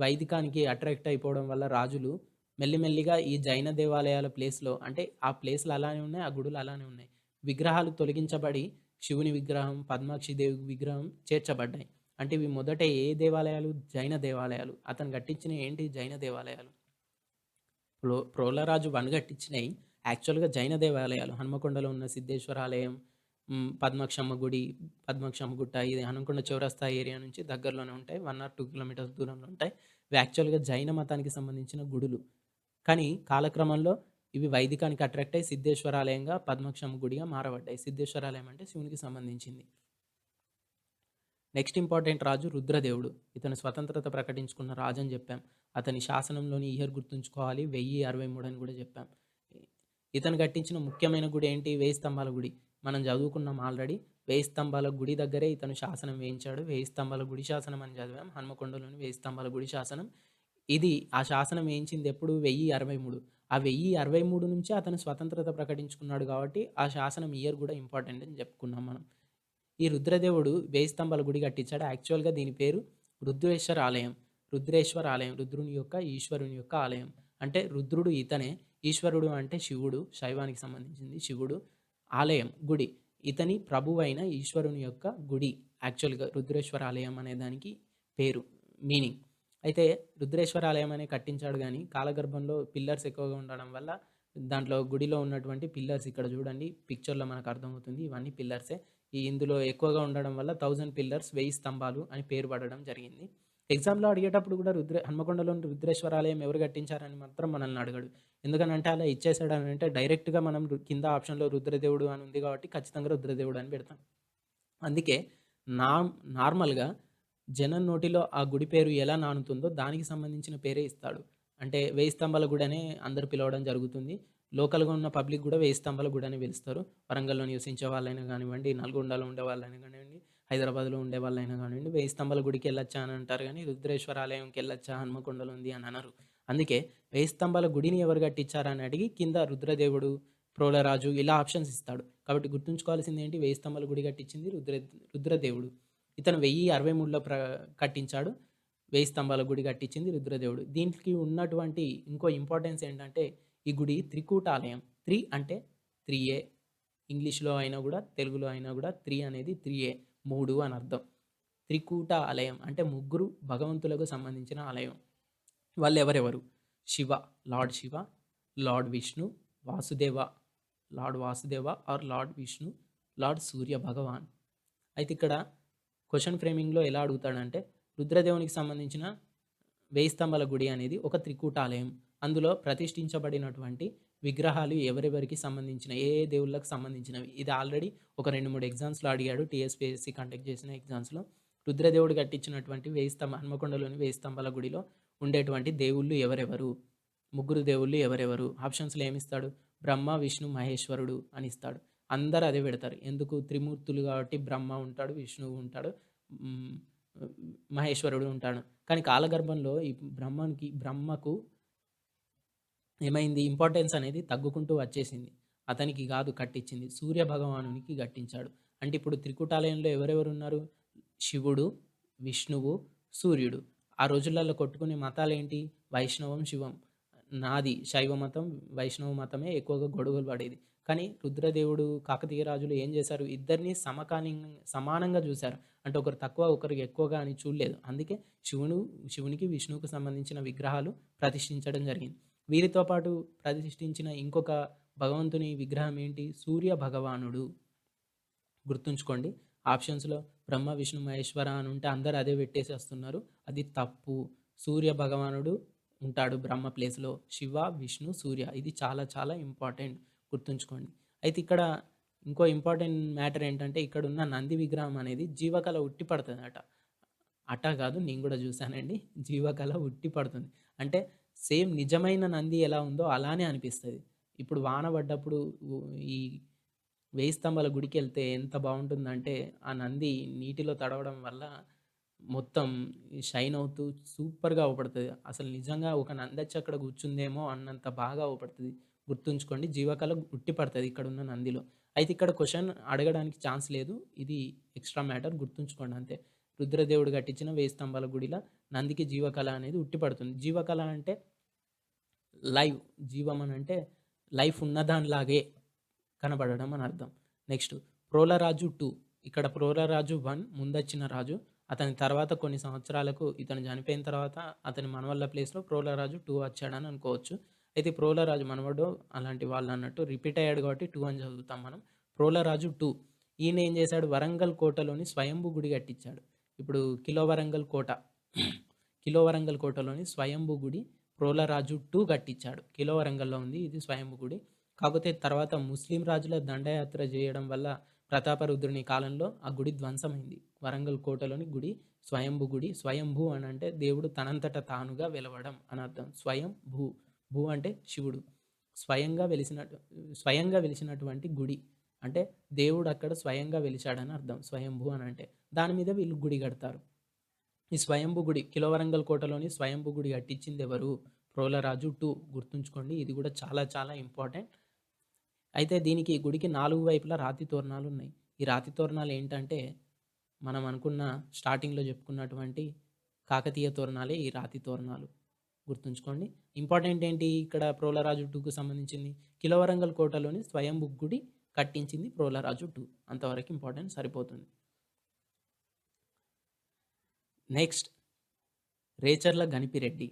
వైదికానికి అట్రాక్ట్ అయిపోవడం వల్ల రాజులు మెల్లిమెల్లిగా ఈ జైన దేవాలయాల ప్లేస్‌లో అంటే ఆ ప్లేస్‌లు అలానే ఉన్నాయి. ఆ గుడులు అలానే ఉన్నాయి. విగ్రహాలు తొలగించబడి శివుని విగ్రహం, పద్మాక్షి దేవి విగ్రహం చేర్చబడ్డాయి. అంటే ఇవి మొదట ఏ దేవాలయాలు? జైన దేవాలయాలు. అతను కట్టించినయి ఏంటి? జైన దేవాలయాలు. ప్రోలరాజు 1 కట్టించినయి యాక్చువల్‌గా జైన దేవాలయాలు. హన్మకొండలో ఉన్న సిద్ధేశ్వర ఆలయం, పద్మాక్షమ్మ గుడి, పద్మాక్షమ్మ గుట్ట ఇది హన్మకొండ చౌరస్తా ఏరియా నుంచి దగ్గరలోనే ఉంటాయి. 1 ఆర్ 2 కిలోమీటర్స్ దూరంలో ఉంటాయి. ఇవి యాక్చువల్‌గా జైన మతానికి సంబంధించిన గుడులు. కానీ కాలక్రమంలో ఇవి వైదికానికి అట్రాక్ట్ అయ్యి సిద్ధేశ్వరాలయంగా, పద్మాక్షమ్మ గుడిగా మారబడ్డాయి. సిద్ధేశ్వరాలయం అంటే శివునికి సంబంధించింది. నెక్స్ట్ ఇంపార్టెంట్ రాజు రుద్రదేవుడు. ఇతను స్వతంత్రత ప్రకటించుకున్న రాజు అని చెప్పాం. అతని శాసనంలోని ఇయర్ గుర్తుంచుకోవాలి. 1063 అని కూడా చెప్పాం. ఇతను కట్టించిన ముఖ్యమైన గుడి ఏంటి? 1000 స్తంభాల గుడి. మనం చదువుకున్నాం ఆల్రెడీ. 1000 స్తంభాల గుడి దగ్గరే ఇతను శాసనం వేయించాడు. 1000 స్తంభాల గుడి శాసనం అని చదివాం. హన్మకొండలోని 1000 స్తంభాల గుడి శాసనం. ఇది ఆ శాసనం వేయించింది ఎప్పుడు? 1063. ఆ 1063 నుంచే అతను స్వతంత్రత ప్రకటించుకున్నాడు కాబట్టి ఆ శాసనం ఇయర్ కూడా ఇంపార్టెంట్ అని చెప్పుకున్నాం మనం. ఈ రుద్రదేవుడు 1000 స్తంభాల గుడి కట్టించాడు. యాక్చువల్‌గా దీని పేరు రుద్రేశ్వర ఆలయం. రుద్రేశ్వర ఆలయం. రుద్రుని యొక్క, ఈశ్వరుని యొక్క ఆలయం. అంటే రుద్రుడు ఇతనే. ఈశ్వరుడు అంటే శివుడు. శైవానికి సంబంధించింది శివుడు. ఆలయం, గుడి. ఇతని ప్రభువైన ఈశ్వరుని యొక్క గుడి. యాక్చువల్‌గా రుద్రేశ్వర ఆలయం అనే దానికి పేరు, మీనింగ్. అయితే రుద్రేశ్వర ఆలయం అనే కట్టించాడు గానీ, కాలగర్భంలో పిల్లర్స్ ఎక్కువగా ఉండడం వల్ల దాంట్లో గుడిలో ఉన్నటువంటి పిల్లర్స్ ఇక్కడ చూడండి పిక్చర్‌లో మనకు అర్థమవుతుంది. ఇవన్నీ పిల్లర్సే. ఇందులో ఎక్కువగా ఉండడం వల్ల 1000 పిల్లర్స్ 1000 స్తంభాలు అని పేరు పడడం జరిగింది. ఎగ్జామ్‌లో అడిగేటప్పుడు కూడా హన్మకొండలోని రుద్రేశ్వర ఆలయం ఎవరు కట్టించారని మాత్రం మనల్ని అడగడు. ఎందుకనంటే అలా ఇచ్చేసాడనంటే డైరెక్ట్‌గా మనం కింద ఆప్షన్‌లో రుద్రదేవుడు అని ఉంది కాబట్టి ఖచ్చితంగా రుద్రదేవుడు అని పెడతాం. అందుకే నా నార్మల్‌గా జనం నోటిలో ఆ గుడి పేరు ఎలా నానుతుందో దానికి సంబంధించిన పేరే ఇస్తాడు. అంటే 1000 స్తంభాల గుడి అనే అందరూ పిలవడం జరుగుతుంది. లోకల్‌గా ఉన్న పబ్లిక్ గూడా 1000 స్తంభాల గుడి అని పిలుస్తారు. వరంగల్‌లో నివసించే వాళ్ళైనా గానివ్వండి, నల్గొండలో ఉండేవాళ్ళైనా గానివ్వండి, హైదరాబాద్‌లో ఉండేవాళ్ళైనా గానివ్వండి, 1000 స్తంభాల గుడికెళ్ళొచ్చా అని అంటారు గానీ, రుద్రేశ్వర ఆలయంకెళ్ళొచ్చా హన్మకొండలో ఉంది అని అనరు. అందుకే 1000 స్తంభాల గుడిని ఎవరు కట్టించారని అడిగి కింద రుద్రదేవుడు, ప్రోలరాజు ఇలా ఆప్షన్స్ ఇస్తాడు. కాబట్టి గుర్తుంచుకోవాల్సిందేంటి 1000 స్తంభాల గుడి కట్టించింది రుద్రదేవుడు. ఇతను 1063లో కట్టించాడు. 1000 స్తంభాల గుడి కట్టించింది రుద్రదేవుడు. దీనికి ఉన్నటువంటి ఇంకో ఇంపార్టెన్స్ ఏంటంటే, ఈ గుడి త్రికూటాలయం. అంటే 3 ఇంగ్లీష్‌లో అయినా గూడా, తెలుగులో అయినా గూడా 3 అనేది 3 3 అని అర్థం. త్రికూట ఆలయం అంటే ముగ్గురు భగవంతులకు సంబంధించిన ఆలయం. వాళ్ళెవరెవరు? Shiva, lord Shiva, lord Vishnu, Vasudeva, lord Vasudeva or lord Vishnu, lord Surya Bhagwan. అయితే ఇక్కడ క్వెషన్ ఫ్రేమింగ్‌లో ఎలా అడుగుతాడంటే, రుద్రదేవునికి సంబంధించిన 1000 స్తంభాల గుడి అనేది ఒక త్రికూటాలయం. అందులో ప్రతిష్ఠించబడినటువంటి విగ్రహాలు ఎవరెవరికి సంబంధించిన ఏ ఏ దేవుళ్ళకి సంబంధించినవి. ఇది ఆల్రెడీ ఒక 2, 3 ఎగ్జామ్స్‌లో అడిగాడు. టీఎస్‌పీఎస్‌సీ కండక్ట్ చేసిన ఎగ్జామ్స్‌లో. రుద్రదేవుడు కట్టించినటువంటి 1000 హన్మకొండలోని 1000 స్తంభాల గుడిలో ఉండేటువంటి దేవుళ్ళు ఎవరెవరు? ముగ్గురు దేవుళ్ళు ఎవరెవరు? ఆప్షన్స్‌లో ఏమిస్తాడు? బ్రహ్మ, విష్ణు, మహేశ్వరుడు అని ఇస్తాడు. అందరూ అదే పెడతారు. ఎందుకు? త్రిమూర్తులు కాబట్టి బ్రహ్మ ఉంటాడు, విష్ణువు ఉంటాడు, హ్మ్, మహేశ్వరుడు ఉంటాడు. కానీ కాలగర్భంలో ఈ బ్రహ్మకు ఏమైంది? ఇంపార్టెన్స్ అనేది తగ్గుకుంటూ వచ్చేసింది. అతనికి గాదు కట్టించింది. సూర్య భగవానునికి కట్టించాడు. అంటే ఇప్పుడు త్రికూటాలయంలో ఎవరెవరున్నారు? శివుడు, విష్ణువు, సూర్యుడు. ఆ రోజులలో కొట్టుకునే మతాలేంటి? వైష్ణవం, శివం. నాది శైవ మతం, వైష్ణవ మతమే ఎక్కువగా గొడవలు పడేది. కానీ రుద్రదేవుడు, కాకతీయ రాజులు ఏం చేశారు? ఇద్దరిని సమానంగా చూసారు. అంటే ఒకరు తక్కువ, ఒకరికి ఎక్కువగా అని చూడలేదు. అందుకే శివునికి, విష్ణువుకు సంబంధించిన విగ్రహాలు ప్రతిష్ఠించడం జరిగింది. వీరితో పాటు ప్రతిష్ఠించిన ఇంకొక భగవంతుని విగ్రహం ఏంటి? సూర్య భగవానుడు. గుర్తుంచుకోండి. ఆప్షన్స్‌లో బ్రహ్మ, విష్ణు, మహేశ్వర అని ఉంటే అందరూ అదే పెట్టేసేస్తున్నారు. అది తప్పు. సూర్య భగవానుడు ఉంటాడు బ్రహ్మ ప్లేస్‌లో. శివ, విష్ణు, సూర్య ఇది చాలా చాలా ఇంపార్టెంట్. గుర్తుంచుకోండి. అయితే ఇక్కడ ఇంకో ఇంపార్టెంట్ మ్యాటర్ ఏంటంటే ఇక్కడున్న నంది విగ్రహం అనేది జీవకళ ఉట్టి పడతదట. అట కాదు, నేను కూడా చూసానండి. జీవకళ ఉట్టి పడుతుంది. అంటే సేమ్ నిజమైన నంది ఎలా ఉందో అలానే అనిపిస్తది. ఇప్పుడు వాన పడ్డప్పుడు ఈ వేయి స్తంభాల గుడికెళ్తే ఎంత బావుంటుందంటే, ఆ నంది నీటిలో తడవడం వల్ల మొత్తం షైన్ అవుతూ సూపర్‌గా అవుపడతది. అసలు నిజంగా ఒక నందొచ్చి అక్కడ కూర్చుందేమో అన్నంత బాగా అవుపడతది. గుర్తుంచుకోండి. జీవకళ ఉట్టి పడతది ఇక్కడున్న నందిలో. అయితే ఇక్కడ క్వెషన్ అడగడానికి ఛాన్స్ లేదు. ఇది ఎక్స్‌ట్రా మ్యాటర్ గుర్తుంచుకోండి అంతే. రుద్రదేవుడు కట్టించిన వేయి స్తంభాల గుడిల నందికి జీవకళ అనేది ఉట్టి పడుతుంది. జీవకళ అంటే లైవ్. జీవం అనంటే లైఫ్ ఉన్నదానిలాగే కనబడడం అని అర్థం. నెక్స్ట్ 'ప్రోలరాజు 2' ఇక్కడ 'ప్రోలరాజు 1' ముందొచ్చిన రాజు. అతని తర్వాత కొన్ని సంవత్సరాలకు ఇతను చనిపోయిన తర్వాత అతని మనవళ్ళ ప్లేస్‌లో 'ప్రోలరాజు 2' వచ్చాడని అనుకోవచ్చు. అయితే 'ప్రోలరాజు' మనవడు అలాంటి వాళ్ళన్నట్టు రిపీట్ అయ్యాడు కాబట్టి 2 అని చదువుతాం మనం. 'ప్రోలరాజు 2' ఈయన ఏం చేశాడు? వరంగల్ కోటలోని స్వయంభూ గుడి కట్టించాడు. ఇప్పుడు కిలో వరంగల్ కోటలోని స్వయంభూ గుడి 'ప్రోలరాజు 2' కట్టించాడు. కిలో వరంగల్‌లో ఉంది ఇది స్వయంభూ గుడి. కాకపోతే తర్వాత ముస్లిం రాజుల దండయాత్ర చేయడం వల్ల ప్రతాపరుద్రుని కాలంలో ఆ గుడి ధ్వంసమైంది. వరంగల్ కోటలోని గుడి స్వయంభూ గుడి. స్వయంభూ అని అంటే దేవుడు తనంతట తానుగా వెలవడం అని అర్థం. భూ అంటే శివుడు. స్వయంగా వెలిసినటువంటి గుడి. అంటే దేవుడు అక్కడ స్వయంగా వెలిసాడని అర్థం. స్వయంభూ అని అంటే. దాని మీద వీళ్ళు గుడి కడతారు. ఈ స్వయంభూ గుడి కిలవరంగల్ కోటలోని స్వయంభూ గుడి కట్టించింది ఎవరు? ప్రోలరాజు 2 గుర్తుంచుకోండి. ఇది కూడా చాలా చాలా ఇంపార్టెంట్. అయితే దీనికి గుడికి 4 వైపులా రాతి తోరణాలున్నాయి. ఈ రాతి తోరణాలు ఏంటంటే, మనం అనుకున్న స్టార్టింగ్‌లో చెప్పుకున్నటువంటి కాకతీయ తోరణాలే ఈ రాతి తోరణాలు. గుర్తుంచుకోండి. ఇంపార్టెంట్ ఏంటి ఇక్కడ ప్రోలరాజు 2కు సంబంధించింది? కిలవరంగల్ కోటలోని స్వయంభూ గుడి కట్టించింది ప్రోలరాజు 2. అంతవరకు ఇంపార్టెంట్ సరిపోతుంది. నెక్స్ట్ రేచర్ల గణిపిరెడ్డి.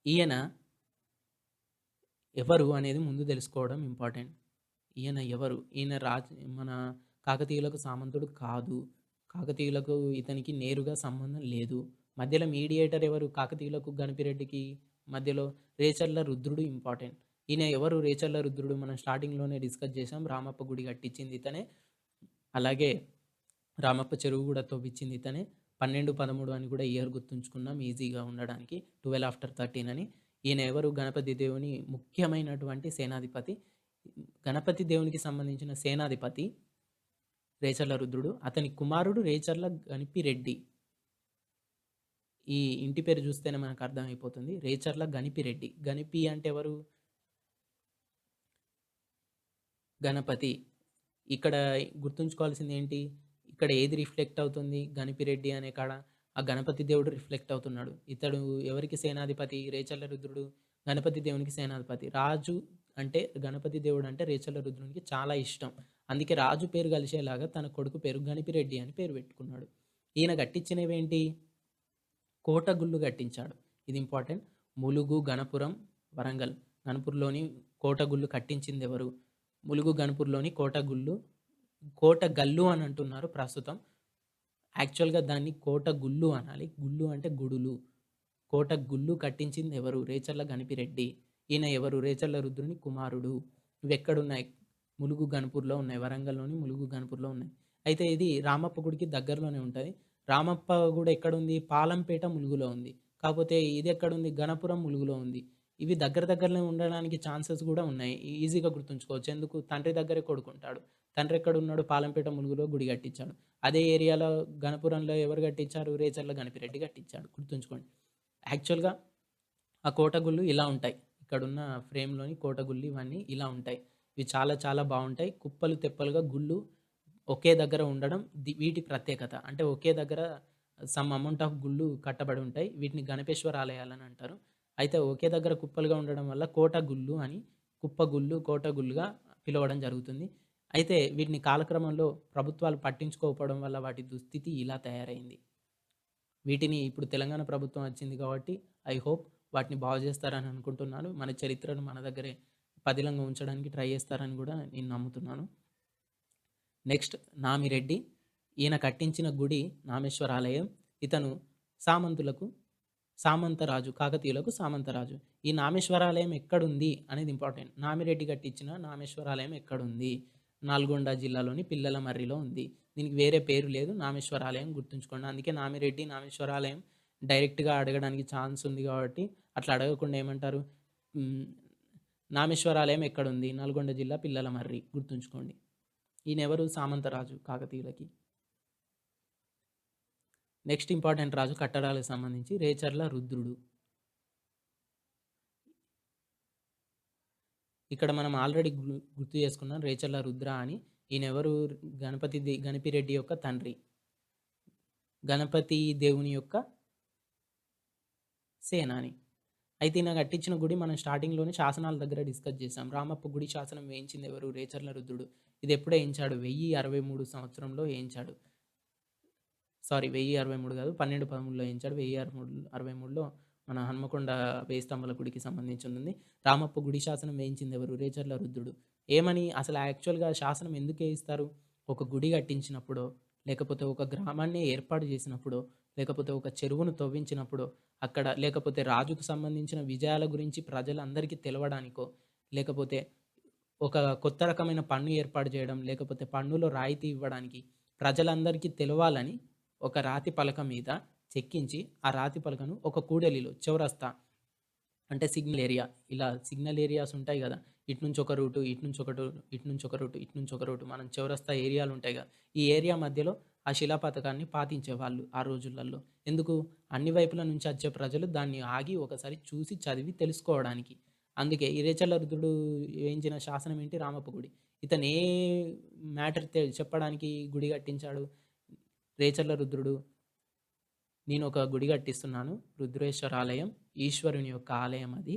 ఈయన ఎవరు అనేది ముందు తెలుసుకోవడం ఇంపార్టెంట్. ఈయన ఎవరు? ఈయన మన కాకతీయులకు సామంతుడు కాదు. కాకతీయులకు ఇతనికి నేరుగా సంబంధం లేదు. మధ్యలో మీడియేటర్ ఎవరు? కాకతీయులకు గణపిరెడ్డికి మధ్యలో రేచర్ల రుద్రుడు ఇంపార్టెంట్. ఈయన ఎవరు రేచర్ల రుద్రుడు? మనం స్టార్టింగ్‌లోనే డిస్కస్ చేసాం. రామప్ప గుడి కట్టించింది ఇతనే. అలాగే రామప్ప చెరువు కూడా తవ్వించింది ఇతనే. 12, 13 అని కూడా ఇయర్ గుర్తుంచుకున్నాం ఈజీగా ఉండడానికి. 12 ఆఫ్టర్ 13 అని. ఈయన ఎవరు? గణపతి దేవుని ముఖ్యమైనటువంటి సేనాధిపతి. గణపతి దేవునికి సంబంధించిన సేనాధిపతి రేచర్ల రుద్రుడు. అతని కుమారుడు రేచర్ల గణిపిరెడ్డి. ఈ ఇంటి పేరు చూస్తేనే మనకు అర్థమైపోతుంది. రేచర్ల గణిపిరెడ్డి. గణిపి అంటే ఎవరు? గణపతి. ఇక్కడ గుర్తుంచుకోవాల్సింది ఏంటి? ఇక్కడ ఏది రిఫ్లెక్ట్ అవుతుంది? గణిపిరెడ్డి అనే కాడ ఆ గణపతి దేవుడు రిఫ్లెక్ట్ అవుతున్నాడు. ఇతడు ఎవరికి సేనాధిపతి? రేచర్ల రుద్రుడు గణపతి దేవునికి సేనాధిపతి. రాజు అంటే గణపతి దేవుడు అంటే రేచర్ల రుద్రునికి చాలా ఇష్టం. అందుకే రాజు పేరు కలిసేలాగా తన కొడుకు పేరు గణిపిరెడ్డి అని పేరు పెట్టుకున్నాడు. ఈయన కట్టించినవేంటి? కోటగుళ్ళు కట్టించాడు. ఇది ఇంపార్టెంట్. ములుగు, గణపురం, వరంగల్. గణపూర్‌లోని కోటగుళ్ళు కట్టించింది ఎవరు? ములుగు, గణపూర్‌లోని కోటగల్లు అని అంటున్నారు ప్రస్తుతం. యాక్చువల్‌గా దాన్ని కోటగుళ్ళు అనాలి. గుళ్ళు అంటే గుడులు. కోటగుళ్ళు కట్టించింది ఎవరు? రేచర్ల గణిపిరెడ్డి. ఈయన ఎవరు? రేచర్ల రుద్రుని కుమారుడు. ఇవెక్కడున్నాయి? ములుగు, గణపూర్‌లో ఉన్నాయి. వరంగల్‌లోని ములుగు, గణపూర్‌లో ఉన్నాయి. అయితే ఇది రామప్ప గుడికి దగ్గరలోనే ఉంటది. రామప్ప గూడా ఎక్కడుంది? పాలంపేట, ములుగులో ఉంది. కాపోతే ఇదెక్కడుంది? గణపురం, ములుగులో ఉంది. ఇవి దగ్గరలోనే ఉండడానికి ఛాన్సెస్ గూడా ఉన్నాయి. ఈజీగా గుర్తుంచుకోవచ్చు. ఎందుకు? తండ్రి దగ్గరే కొడుకుంటాడు. తండ్రి ఎక్కడున్నాడు? పాలంపేట, ములుగులో గుడి కట్టించాడు. అదే ఏరియాలో గణపురంలో ఎవరు కట్టించారు? రేచర్ల గణపిరెడ్డి కట్టించాడు. గుర్తుంచుకోండి. యాక్చువల్‌గా ఆ కోటగుళ్ళు ఇలా ఉంటాయి. ఇక్కడున్న ఫ్రేమ్‌లోని కోటగుళ్ళు ఇవన్నీ ఇలా ఉంటాయి. ఇవి చాలా చాలా బావుంటాయి. కుప్పలు తెప్పలుగా గుళ్ళు ఒకే దగ్గర ఉండడం వీటి ప్రత్యేకత. అంటే ఒకే దగ్గర సమ్ అమౌంట్ ఆఫ్ గుళ్ళు కట్టబడి ఉంటాయి. వీటిని గణపేశ్వర ఆలయాలని అంటారు. అయితే ఒకే దగ్గర కుప్పలుగా ఉండడం వల్ల కోట గుళ్ళు అని కుప్ప గుళ్ళు, కోట గుళ్ళుగా పిలవడం జరుగుతుంది. అయితే వీటిని కాలక్రమంలో ప్రభుత్వాలు పట్టించుకోకపోవడం వల్ల వాటి దుస్థితి ఇలా తయారైంది. వీటిని ఇప్పుడు తెలంగాణ ప్రభుత్వం వచ్చింది కాబట్టి ఐ హోప్ వాటిని బాగు చేస్తారని అనుకుంటున్నాను. మన చరిత్రను మన దగ్గరే పదిలంగా ఉంచడానికి ట్రై చేస్తారని కూడా నేను నమ్ముతున్నాను. నెక్స్ట్ నామిరెడ్డి. ఈయన కట్టించిన గుడి నామేశ్వరాలయం. ఇతను సామంతులకు సామంతరాజు, కాకతీయులకు సామంతరాజు. ఈ నామేశ్వరాలయం ఎక్కడుంది అనేది ఇంపార్టెంట్. నామిరెడ్డి కట్టించిన నామేశ్వరాలయం ఎక్కడుంది? నల్గొండ జిల్లాలోని పిల్లలమర్రిలో ఉంది. దీనికి వేరే పేరు లేదు. నామేశ్వరాలయం గుర్తుంచుకోండి. అందుకే నామిరెడ్డి నామేశ్వరాలయం డైరెక్ట్‌గా అడగడానికి ఛాన్స్ ఉంది కాబట్టి అట్లా అడగకుండా ఏమంటారు? హ్మ్. నామేశ్వరాలయం ఎక్కడుంది? నల్గొండ జిల్లా పిల్లలమర్రి గుర్తుంచుకోండి. ఈయనెవరు? సామంతరాజు కాకతీయులకి. నెక్స్ట్ ఇంపార్టెంట్ రాజు కట్టడాలకు సంబంధించి రేచర్ల రుద్రుడు. ఇక్కడ మనం ఆల్రెడీ గుర్తు చేసుకున్నాం రేచర్ల రుద్ర అని. ఈయనెవరు? గణపిరెడ్డి యొక్క తండ్రి. గణపతి దేవుని యొక్క సేనాని. అయితే ఈయన కట్టించిన గుడి మనం స్టార్టింగ్‌లోనే శాసనాల దగ్గర డిస్కస్ చేసాం. రామప్ప గుడి శాసనం వేయించింది ఎవరు? రేచర్ల రుద్రుడు. ఇది ఎప్పుడు వేయించాడు? 1063 సంవత్సరంలో వేయించాడు. సారీ 1063 కాదు, 1213లో వేయించాడు. 1063లో మన హన్మకొండ వేయి స్తంభాల గుడికి సంబంధించి ఉంది. రామప్ప గుడి శాసనం వేయించింది ఎవరు? రేచర్ల రుద్రుడు. ఏమని? అసలు యాక్చువల్‌గా శాసనం ఎందుకు వేయిస్తారు? ఒక గుడి కట్టించినప్పుడో, లేకపోతే ఒక గ్రామాన్ని ఏర్పాటు చేసినప్పుడో, లేకపోతే ఒక చెరువును తవ్వించినప్పుడో, అక్కడ లేకపోతే రాజుకు సంబంధించిన విజయాల గురించి ప్రజలందరికీ తెలవడానికో, లేకపోతే ఒక కొత్త రకమైన పన్ను ఏర్పాటు చేయడం, లేకపోతే పన్నులో రాయితీ ఇవ్వడానికి ప్రజలందరికీ తెలవాలని ఒక రాతి పలక మీద చెక్కించి, ఆ రాతి పలకను ఒక కూడలిలో చౌరస్తా అంటే సిగ్నల్ ఏరియా, ఇలా సిగ్నల్ ఏరియాస్ ఉంటాయి కదా! ఇటు నుంచి ఒక రూటు, ఇటు నుంచి ఒక ఇటు నుంచి ఒక రూటు, ఇటు నుంచి ఒక రూటు, మనం చౌరస్తా ఏరియాలు ఉంటాయి కదా! ఈ ఏరియా మధ్యలో ఆ శిలా పథకాన్ని పాతించేవాళ్ళు ఆ రోజులలో. ఎందుకు? అన్ని వైపుల నుంచి వచ్చే ప్రజలు దాన్ని ఆగి ఒకసారి చూసి చదివి తెలుసుకోవడానికి. అందుకే ఈ రేచర్ల రుద్రుడు వేయించిన శాసనం ఏంటి? రామప్ప గుడి. ఇతను ఏ మ్యాటర్ చెప్పడానికి గుడి కట్టించాడు? రేచర్ల రుద్రుడు నేను ఒక గుడి కట్టిస్తున్నాను. రుద్రేశ్వర ఆలయం. ఈశ్వరుని యొక్క ఆలయం అది.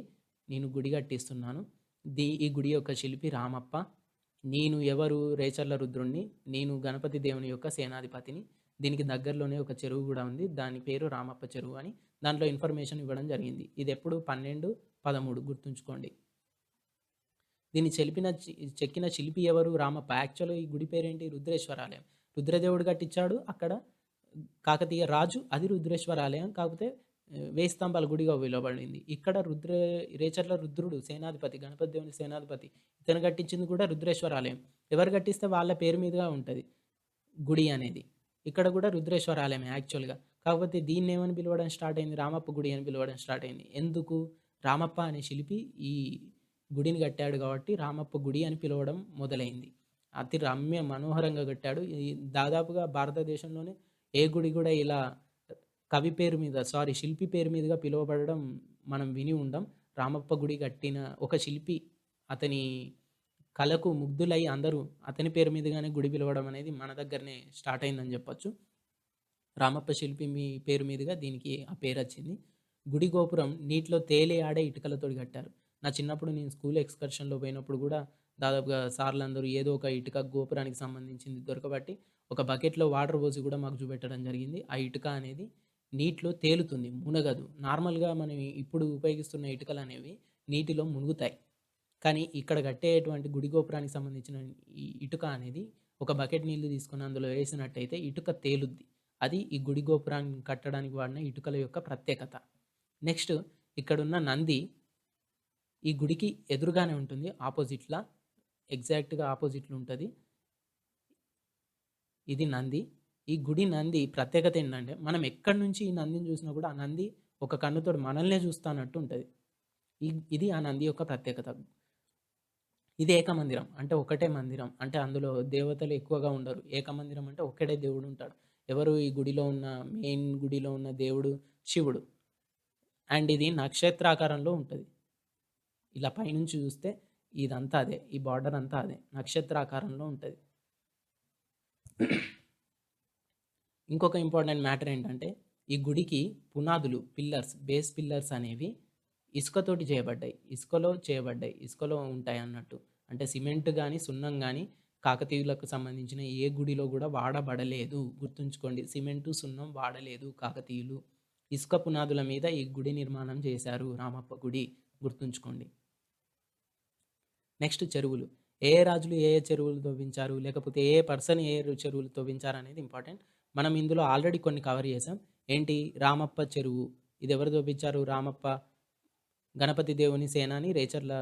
నేను గుడి కట్టిస్తున్నాను. ఈ గుడి యొక్క శిల్పి రామప్ప. నేను ఎవరు? రేచర్ల రుద్రుడిని. నేను గణపతి దేవుని యొక్క సేనాధిపతిని. దీనికి దగ్గరలోనే ఒక చెరువు కూడా ఉంది. దాని పేరు రామప్ప చెరువు అని. దాంట్లో ఇన్ఫర్మేషన్ ఇవ్వడం జరిగింది. ఇది ఎప్పుడు? 1213 గుర్తుంచుకోండి. దీన్ని చెక్కిన శిల్పి ఎవరు? రామప్ప. యాక్చువల్‌గా ఈ గుడి పేరేంటి? రుద్రేశ్వర ఆలయం. రుద్రదేవుడు కట్టించాడు. అక్కడ కాకతీయ రాజు. అది రుద్రేశ్వర ఆలయం. కాకపోతే వేయి స్తంభాల గుడిగా పిలువబడింది. ఇక్కడ రేచర్ల రుద్రుడు సేనాధిపతి, గణపతి దేవుని సేనాధిపతి. ఇతను కట్టించింది కూడా రుద్రేశ్వర ఆలయం. ఎవరు కట్టిస్తే వాళ్ళ పేరు మీదుగా ఉంటది గుడి అనేది. ఇక్కడ కూడా రుద్రేశ్వర ఆలయమే యాక్చువల్‌గా. కాకపోతే దీన్నేమని పిలవడం స్టార్ట్ అయింది? రామప్ప గుడి అని పిలవడం స్టార్ట్ అయింది. ఎందుకు? రామప్ప అనే శిల్పి ఈ గుడిని కట్టాడు కాబట్టి రామప్ప గుడి అని పిలవడం మొదలైంది. అతి రమ్య మనోహరంగా కట్టాడు. ఈ దాదాపుగా భారతదేశంలోనే ఏ గుడి కూడా ఇలా కవి పేరు మీద శిల్పి పేరు మీదుగా పిలువబడడం మనం విని ఉండం. రామప్ప గుడి కట్టిన ఒక శిల్పి, అతని కళకు ముగ్ధులై అందరూ అతని పేరు మీదుగానే గుడి పిలవడం అనేది మన దగ్గరనే స్టార్ట్ అయిందని చెప్పొచ్చు. రామప్ప శిల్పి మీ పేరు మీదుగా దీనికి ఆ పేరొచ్చింది. గుడి గోపురం నీటిలో తేలి ఆడే ఇటుకలతోటి కట్టారు. నా చిన్నప్పుడు నేను స్కూల్ ఎక్స్‌కర్షన్‌లో పోయినప్పుడు గూడా దాదాపుగా సార్‌లందరూ ఏదో ఒక ఇటుక గోపురానికి సంబంధించింది దొరకబట్టి ఒక బకెట్‌లో వాటర్ పోసి గూడా మాకు చూపెట్టడం జరిగింది. ఆ ఇటుక అనేది నీటిలో తేలుతుంది, మునగదు. నార్మల్‌గా మనం ఇప్పుడు ఉపయోగిస్తున్న ఇటుకలనేవి నీటిలో మునుగుతాయి. కానీ ఇక్కడ కట్టేటువంటి గుడి గోపురానికి సంబంధించిన ఈ ఇటుక అనేది ఒక బకెట్ నీళ్లు తీసుకొని అందులో వేసినట్టయితే ఇటుక తేలుద్ది. అది ఈ గుడి గోపురాన్ని కట్టడానికి వాడిన ఇటుకల యొక్క ప్రత్యేకత. నెక్స్ట్ ఇక్కడున్న నంది ఈ గుడికి ఎదురుగానే ఉంటుంది. ఆపోజిట్‌లా ఎగ్జాక్ట్‌గా ఆపోజిట్‌లో ఉంటది. ఇది నంది. ఈ గుడి నంది ప్రత్యేకత ఏంటంటే మనం ఎక్కడి నుంచి ఈ నందిని చూసినా కూడా ఆ నంది ఒక కన్నుతోటి మనల్నే చూస్తానట్టు ఉంటది. ఇది ఆ నంది యొక్క ప్రత్యేకత. ఇది ఏకమందిరం. అంటే ఒకటే మందిరం. అంటే అందులో దేవతలు ఎక్కువగా ఉండరు. ఏకమందిరం అంటే ఒక్కడే దేవుడు ఉంటాడు. ఎవరు? ఈ గుడిలో ఉన్న మెయిన్ గుడిలో ఉన్న దేవుడు శివుడు. అండ్ ఇది నక్షత్రాకారంలో ఉంటది. ఇలా పైనుంచి చూస్తే ఇదంతా అదే. ఈ బార్డర్ అంతా అదే. నక్షత్రాకారంలో ఉంటది. ఇంకొక ఇంపార్టెంట్ మ్యాటర్ ఏంటంటే ఈ గుడికి పునాదులు, బేస్ పిల్లర్స్ అనేవి ఇసుకతోటి చేయబడ్డాయి. ఇసుకలో ఉంటాయన్నట్టు. అంటే సిమెంట్ గానీ, సున్నం గానీ కాకతీయులకు సంబంధించిన ఏ గుడిలో గూడా వాడబడలేదు. గుర్తుంచుకోండి. సిమెంటు, సున్నం వాడలేదు కాకతీయులు. ఇసుక పునాదుల మీద ఈ గుడి నిర్మాణం చేశారు. రామప్ప గుడి గుర్తుంచుకోండి. నెక్స్ట్ చెరువులు. ఏ రాజులు ఏ చెరువులు తవ్వించారు? లేకపోతే ఏ పర్సన్ చెరువులు తవ్వించారనేది ఇంపార్టెంట్. మనం ఇందులో ఆల్రెడీ కొన్ని కవర్ చేసాం. ఏంటి? రామప్ప చెరువు. ఇది ఎవరు తవ్వించారు? రామప్ప గణపతి దేవుని సేనాని రేచర్ల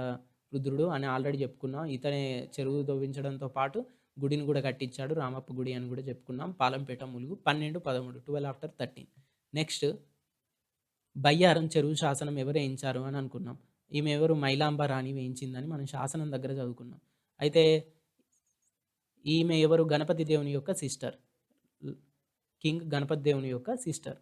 రుద్రుడు అని ఆల్రెడీ చెప్పుకున్నాం. ఇతనే చెరువు తవ్వించడంతో పాటు గుడిని కూడా కట్టించాడు. రామప్ప గుడి అని కూడా చెప్పుకున్నాం. పాలంపేట ములుగు 12, 13 12 ఆఫ్టర్ 13. నెక్స్ట్ బయ్యారం చెరువు శాసనం ఎవరు వేయించారు అని అనుకున్నాం. ఈమె ఎవరు? మైలాంబ రాణి వేయించిందని మనం శాసనం దగ్గర చదువుకున్నాం. అయితే ఈమె ఎవరు? గణపతి దేవుని యొక్క సిస్టర్. కింగ్ గణపతి దేవుని యొక్క సిస్టర్.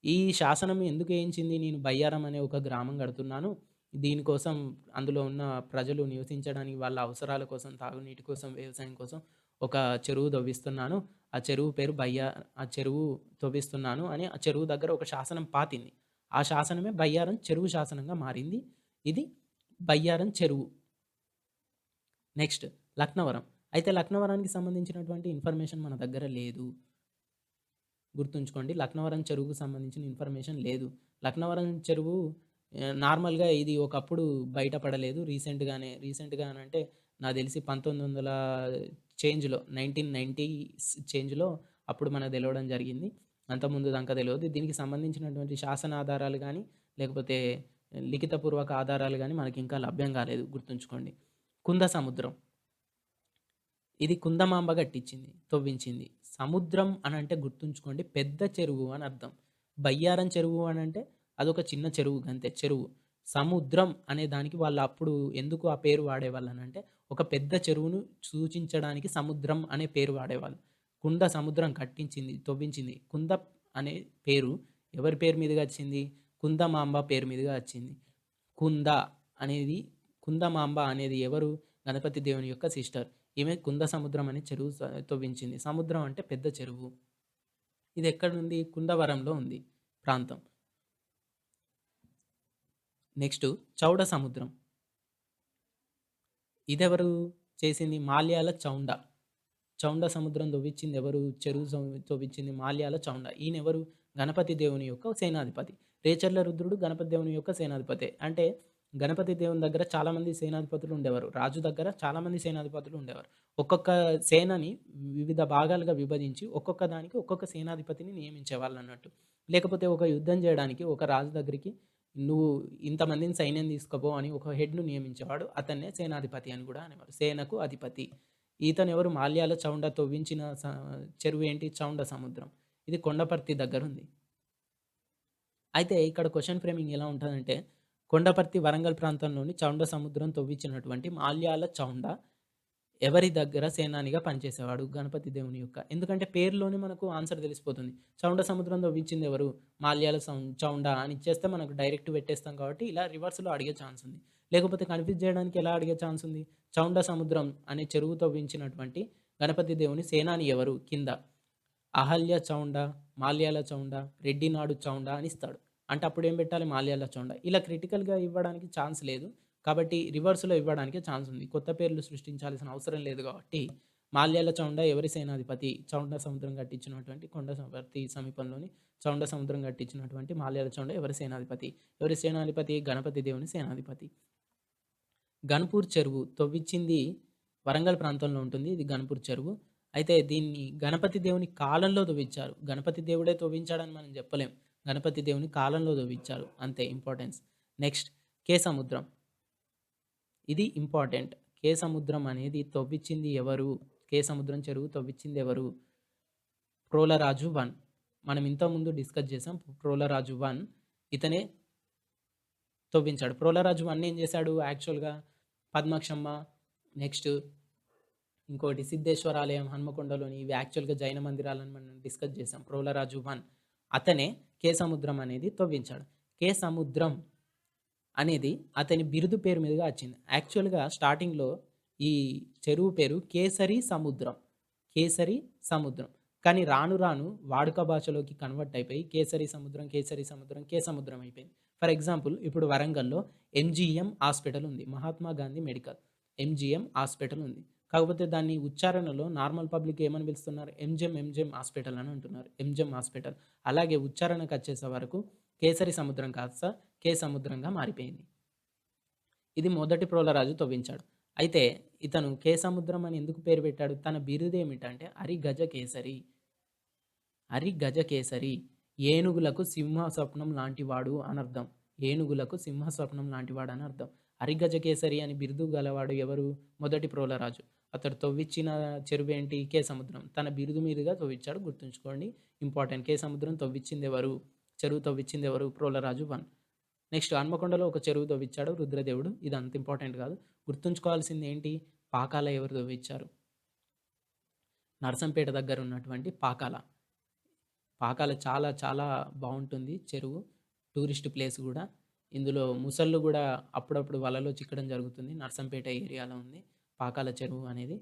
ఈ శాసనం ఎందుకు వేయించింది? నేను బయ్యారం అనే ఒక గ్రామం కడుతున్నాను. దీనికోసం అందులో ఉన్న ప్రజలు నివసించడానికి వాళ్ళ అవసరాల కోసం, తాగునీటి కోసం, వ్యవసాయం కోసం ఒక చెరువు తవ్విస్తున్నాను. ఆ చెరువు పేరు ఆ చెరువు తవ్విస్తున్నాను అని ఆ చెరువు దగ్గర ఒక శాసనం పాతింది. ఆ శాసనమే బయ్యారం చెరువు శాసనంగా మారింది. ఇది బయ్యారం చెరువు. నెక్స్ట్ లక్నవరం. అయితే లక్నవరానికి సంబంధించినటువంటి ఇన్ఫర్మేషన్ మన దగ్గర లేదు. గుర్తుంచుకోండి. లక్నవరం చెరువుకు సంబంధించిన ఇన్ఫర్మేషన్ లేదు. లక్నవరం చెరువు నార్మల్‌గా ఇది ఒకప్పుడు బయటపడలేదు. రీసెంట్‌గా అనంటే నాకు తెలిసి 1900 చేంజ్‌లో 1990స్ చేంజ్‌లో అప్పుడు మనకు తెలవడం జరిగింది. అంతకుముందు దాకా తెలవదు. దీనికి సంబంధించినటువంటి శాసనాధారాలు గానీ, లేకపోతే లిఖితపూర్వక ఆధారాలు గానీ మనకింకా లభ్యం కాలేదు. గుర్తుంచుకోండి. కుంద సముద్రం. ఇది కుందమాంబ కట్టించింది, తవ్వించింది. సముద్రం అనంటే గుర్తుంచుకోండి పెద్ద చెరువు అని అర్థం. బయ్యారం చెరువు అనంటే అదొక చిన్న చెరువు గంతే చెరువు. సముద్రం అనే దానికి వాళ్ళు అప్పుడు ఎందుకు ఆ పేరు వాడేవాళ్ళనంటే ఒక పెద్ద చెరువును సూచించడానికి సముద్రం అనే పేరు వాడేవాళ్ళు. కుంద సముద్రం కట్టించింది, తవ్వించింది. కుంద అనే పేరు ఎవరి పేరు మీదుగా వచ్చింది? కుందమాంబ పేరు మీదుగా వచ్చింది. కుంద అనేది కుందమాంబ అనేది ఎవరు? గణపతి దేవుని యొక్క సిస్టర్. ఈమె కుంద సముద్రం అనే చెరువు తవ్వించింది. సముద్రం అంటే పెద్ద చెరువు. ఇది ఎక్కడుంది? కుందవరంలో ఉంది ప్రాంతం. నెక్స్ట్ చౌడ సముద్రం. ఇదెవరు చేసింది? మాల్యాల చౌండ. చౌండ సముద్రం తవ్వించింది ఎవరు? చెరువు తవ్వించింది మాల్యాల చౌండ. ఈయనెవరు? గణపతి దేవుని యొక్క సేనాధిపతి. రేచర్ల రుద్రుడు గణపతి దేవుని యొక్క సేనాధిపతే. అంటే గణపతి దేవుని దగ్గర చాలామంది సేనాధిపతులు ఉండేవారు. రాజు దగ్గర చాలామంది సేనాధిపతులు ఉండేవారు. ఒక్కొక్క సేనని వివిధ భాగాలుగా విభజించి ఒక్కొక్క దానికి ఒక్కొక్క సేనాధిపతిని నియమించేవాళ్ళన్నట్టు. లేకపోతే ఒక యుద్ధం చేయడానికి ఒక రాజు దగ్గరికి నువ్వు ఇంతమందిని సైన్యం తీసుకుపో అని ఒక హెడ్‌ను నియమించేవాడు. అతన్నే సేనాధిపతి అని కూడా అనేవారు. సేనకు అధిపతి. ఈతను ఎవరు? మాల్యాల చౌండ తవ్వించిన చెరువు ఏంటి? చౌండ సముద్రం. ఇది కొండపర్తి దగ్గరుంది. అయితే ఇక్కడ క్వెషన్ ఫ్రేమింగ్ ఎలా ఉంటదంటే, కొండపర్తి వరంగల్ ప్రాంతంలోని చౌండ సముద్రం తవ్వించినటువంటి మాల్యాల చౌండ ఎవరి దగ్గర సేనానిగా పనిచేసేవాడు? గణపతి దేవుని యొక్క. ఎందుకంటే పేరులోనే మనకు ఆన్సర్ తెలిసిపోతుంది. చౌండ సముద్రం తవ్వించింది ఎవరు? మాల్యాల చౌండ అని ఇచ్చేస్తే మనకు డైరెక్ట్ పెట్టేస్తాం కాబట్టి ఇలా రివర్స్‌లో అడిగే ఛాన్స్ ఉంది. లేకపోతే కన్‌ఫ్యూజ్ చేయడానికి ఎలా అడిగే ఛాన్స్ ఉంది? చౌండ సముద్రం అనే చెరువు తవ్వించినటువంటి గణపతి దేవుని సేనాని ఎవరు? కింద అహల్య చౌండ, మాల్యాల చౌండ, రెడ్డినాడు చౌండ అని ఇస్తాడు. అంటే అప్పుడేం పెట్టాలి? మాల్యాల చౌండ. ఇలా క్రిటికల్‌గా ఇవ్వడానికి ఛాన్స్ లేదు. కాబట్టి రివర్స్‌లో ఇవ్వడానికే ఛాన్స్ ఉంది. కొత్త పేర్లు సృష్టించాల్సిన అవసరం లేదు కాబట్టి మాల్యాల చౌండ ఎవరి సేనాధిపతి? చౌండ సముద్రం కట్టించినటువంటి కొండపర్తి సమీపంలోని చౌండ సముద్రం కట్టించినటువంటి మాల్యాల చౌండ ఎవరి సేనాధిపతి? ఎవరి సేనాధిపతి? గణపతి దేవుని సేనాధిపతి. గన్పూర్ చెరువు తవ్వించింది వరంగల్ ప్రాంతంలో ఉంటుంది. ఇది గన్పూర్ చెరువు. అయితే దీన్ని గణపతి దేవుని కాలంలో తవ్వించారు. గణపతి దేవుడే తవ్వించాడని మనం చెప్పలేం. గణపతి దేవుని కాలంలో తవ్వించారు. అంతే ఇంపార్టెన్స్. నెక్స్ట్ కే సముద్రం. ఇది ఇంపార్టెంట్. కే సముద్రం అనేది తవ్వించింది ఎవరు? కే సముద్రం చెరువు తవ్వించింది ఎవరు? ప్రోలరాజు 1. మనం ఇంతకుముందు డిస్కస్ చేసాం. ప్రోలరాజు 1 ఇతనే తవ్వించాడు. ప్రోలరాజు 1 ఏం చేశాడు? యాక్చువల్‌గా పద్మాక్షమ్మ, నెక్స్ట్ ఇంకోటి సిద్ధేశ్వరాలయం హన్మకొండలోని ఇవి యాక్చువల్‌గా జైన మందిరాలని మనం డిస్కస్ చేసాం. ప్రోలరాజు 1 అతనే కే సముద్రం అనేది తవ్వించాడు. కే సముద్రం అనేది అతని బిరుదు పేరు మీదుగా వచ్చింది. యాక్చువల్‌గా స్టార్టింగ్‌లో ఈ చెరువు పేరు కేసరి సముద్రం. కేసరి సముద్రం. కానీ రాను రాను వాడుక భాషలోకి కన్వర్ట్ అయిపోయి కేసరి సముద్రం, కేసరి సముద్రం, కే సముద్రం అయిపోయింది. ఫర్ ఎగ్జాంపుల్ ఇప్పుడు వరంగల్‌లో ఎంజీఎం హాస్పిటల్ ఉంది. Mahatma Gandhi medical. MGM hospital ఉంది. కాకపోతే దాన్ని ఉచ్చారణలో నార్మల్ పబ్లిక్ ఏమని పిలుస్తున్నారు? ఎంజెం హాస్పిటల్ అని అంటున్నారు. MGM hospital. అలాగే ఉచ్చారణకొచ్చేసే వరకు కేసరి సముద్రం కాస్త కే సముద్రంగా మారిపోయింది. ఇది మొదటి ప్రోలరాజు తవ్వించాడు. అయితే ఇతను కే సముద్రం అని ఎందుకు పేరు పెట్టాడు? తన బిరుదేమిటంటే అరిగజకేసరి. అరిగజకేసరి. ఏనుగులకు సింహ స్వప్నం లాంటివాడు అనర్థం. ఏనుగులకు సింహ స్వప్నం లాంటివాడు అని అర్థం. అరిగజకేసరి అని బిరుదు గలవాడు ఎవరు? మొదటి ప్రోలరాజు. అతడు తవ్విచ్చిన చెరువేంటి? కే సముద్రం. తన బిరుదు మీదుగా తవ్విచ్చాడు గుర్తుంచుకోండి. ఇంపార్టెంట్. కే సముద్రం తవ్విచ్చిందెవరు? చెరువు తవ్విచ్చిందెవరు? ప్రోలరాజు 1. నెక్స్ట్ హన్మకొండలో ఒక చెరువు తవ్విచ్చాడు రుద్రదేవుడు. ఇది అంత ఇంపార్టెంట్ కాదు. గుర్తుంచుకోవాల్సింది ఏంటి? పాకాల ఎవరు తవ్విచ్చారు? నర్సంపేట దగ్గర ఉన్నటువంటి పాకాల. పాకాల చాలా చాలా బావుంటుంది చెరువు. టూరిస్ట్ ప్లేస్ గూడా. ఇందులో ముసళ్ళు గూడా అప్పుడప్పుడు వలలో చిక్కడం జరుగుతుంది. నర్సంపేట ఏరియాలో ఉంది పాకాల చెరువు అనేది.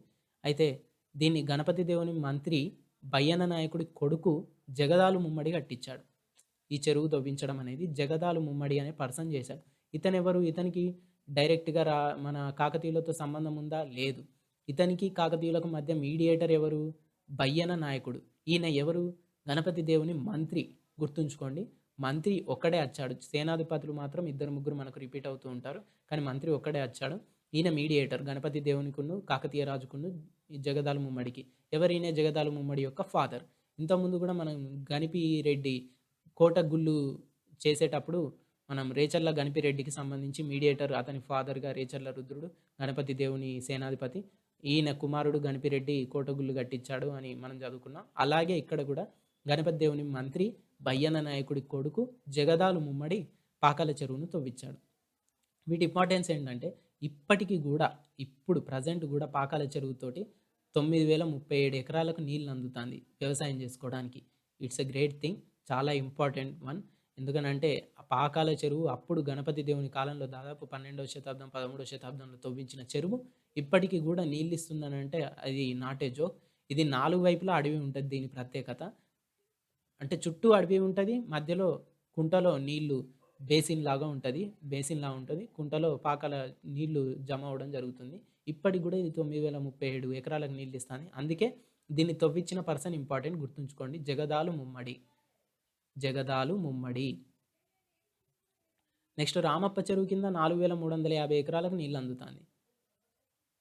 అయితే దీన్ని గణపతి దేవుని మంత్రి బయ్యన్న నాయకుడి కొడుకు జగదాలు ముమ్మడి కట్టించాడు. ఈ చెరువు తవ్వించడం అనేది జగదాలు ముమ్మడి అనే పర్సన్ చేశాడు. ఇతనెవరు? ఇతనికి డైరెక్ట్‌గా మన కాకతీయులతో సంబంధం ఉందా? లేదు. ఇతనికి కాకతీయులకు మధ్య మీడియేటర్ ఎవరు? బయ్యన నాయకుడు. ఈయన ఎవరు? గణపతి దేవుని మంత్రి. గుర్తుంచుకోండి. మంత్రి ఒక్కడే వచ్చాడు. సేనాధిపతులు మాత్రం ఇద్దరు ముగ్గురు మనకు రిపీట్ అవుతూ ఉంటారు. కానీ మంత్రి ఒక్కడే వచ్చాడు. ఈయన మీడియేటర్ గణపతి దేవునికును కాకతీయ రాజుకును ఈ జగదాలు ముమ్మడికి. ఎవరైనా జగదాలు ముమ్మడి యొక్క ఫాదర్. ఇంతకుముందు కూడా మనం గణపి రెడ్డి కోట గుళ్ళు చేసేటప్పుడు మనం రేచర్ల గణపిరెడ్డికి సంబంధించి మీడియేటర్ అతని ఫాదర్‌గా రేచర్ల రుద్రుడు, గణపతి దేవుని సేనాధిపతి. ఈయన కుమారుడు గణపిరెడ్డి కోటగుళ్ళు కట్టించాడు అని మనం చదువుకున్నాం. అలాగే ఇక్కడ కూడా గణపతి దేవుని మంత్రి బయ్యన్న నాయకుడి కొడుకు జగదాలు ముమ్మడి పాకాల చెరువును తవ్వించాడు. వీటి ఇంపార్టెన్స్ ఏంటంటే ఇప్పటికి కూడా ఇప్పుడు ప్రజెంట్ కూడా పాకాల చెరువుతోటి 9037 ఎకరాలకు నీళ్ళు అందుతుంది వ్యవసాయం చేసుకోవడానికి. It's a great thing. చాలా ఇంపార్టెంట్ వన్. ఎందుకనంటే ఆ పాకాల చెరువు అప్పుడు గణపతి దేవుని కాలంలో దాదాపు 12వ శతాబ్దం, 13వ శతాబ్దంలో తవ్వించిన చెరువు ఇప్పటికి కూడా నీళ్ళిస్తుందనంటే అది నాట్ ఏ జోక్. ఇది 4 వైపులా అడవి ఉంటది దీని ప్రత్యేకత. అంటే చుట్టూ అడవి ఉంటది. మధ్యలో కుంటలో నీళ్లు బేసిన్‌లాగా ఉంటది. బేసిన్‌లా ఉంటది. కుంటలో పాకాల నీళ్లు జమ అవ్వడం జరుగుతుంది. ఇప్పటికి గూడా ఇది 9037 ఎకరాలకు నీళ్ళిస్తాంది. అందుకే దీన్ని తవ్వించిన పర్సన్ ఇంపార్టెంట్ గుర్తుంచుకోండి. జగదాలు ముమ్మడి. జగదాలు ముమ్మడి. నెక్స్ట్ రామప్ప చెరువు కింద 4350 ఎకరాలకు నీళ్ళు అందుతాంది.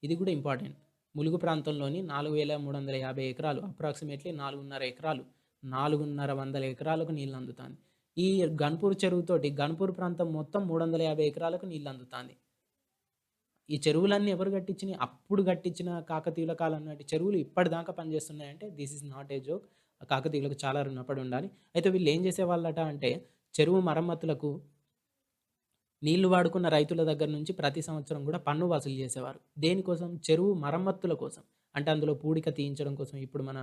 ఇది కూడా ఇంపార్టెంట్. ములుగు ప్రాంతంలోని 4350 ఎకరాలు అప్రాక్సిమేట్లీ 4.5 ఎకరాలు 450 ఎకరాలకు నీళ్ళు అందుతాంది. ఈ గన్పూర్ చెరువుతోటి గన్పూర్ ప్రాంతం మొత్తం 350 ఎకరాలకు నీళ్ళు అందుతాంది. ఈ చెరువులన్నీ ఎవరు కట్టించినయి? అప్పుడు కట్టించిన కాకతీయుల కాలం నాటి చెరువులు ఇప్పటిదాకా పనిచేస్తున్నాయంటే this is not a joke. కాకతీయులకు చాలా రుణపడి ఉండాలి. అయితే వీళ్ళు ఏం చేసేవాళ్ళట అంటే చెరువు మరమ్మతులకు నీళ్లు వాడుకున్న రైతుల దగ్గర నుంచి ప్రతి సంవత్సరం కూడా పన్ను వసూలు చేసేవారు. దేనికోసం? చెరువు మరమ్మతుల కోసం. అంటే అందులో పూడిక తీయించడం కోసం. ఇప్పుడు మన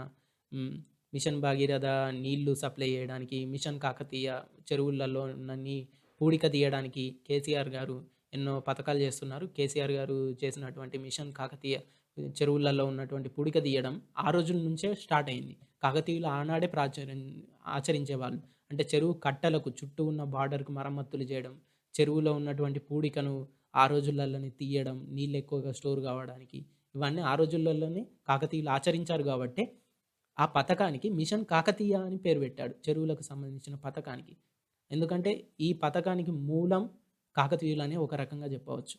మిషన్ భాగీరథ నీళ్లు సప్లై చేయడానికి, మిషన్ కాకతీయ చెరువులలో ఉన్న పూడిక తీయడానికి కేసీఆర్ గారు ఎన్నో పథకాలు చేస్తున్నారు. కేసీఆర్ గారు చేసినటువంటి మిషన్ కాకతీయ చెరువులలో ఉన్నటువంటి పూడిక తీయడం ఆ రోజుల నుంచే స్టార్ట్ అయింది. కాకతీయులు ఆనాడే ఆచరించేవాళ్ళు. అంటే చెరువు కట్టలకు చుట్టూ ఉన్న బార్డర్‌కు మరమ్మతులు చేయడం, చెరువులో ఉన్నటువంటి పూడికను ఆ రోజులలోనే తీయడం, నీళ్ళు ఎక్కువగా స్టోర్ కావడానికి, ఇవన్నీ ఆ రోజులలోనే కాకతీయులు ఆచరించారు కాబట్టే ఆ పథకానికి మిషన్ కాకతీయ అని పేరు పెట్టాడు. చెరువులకు సంబంధించిన పథకానికి. ఎందుకంటే ఈ పథకానికి మూలం కాకతీయులని ఒక రకంగా చెప్పవచ్చు.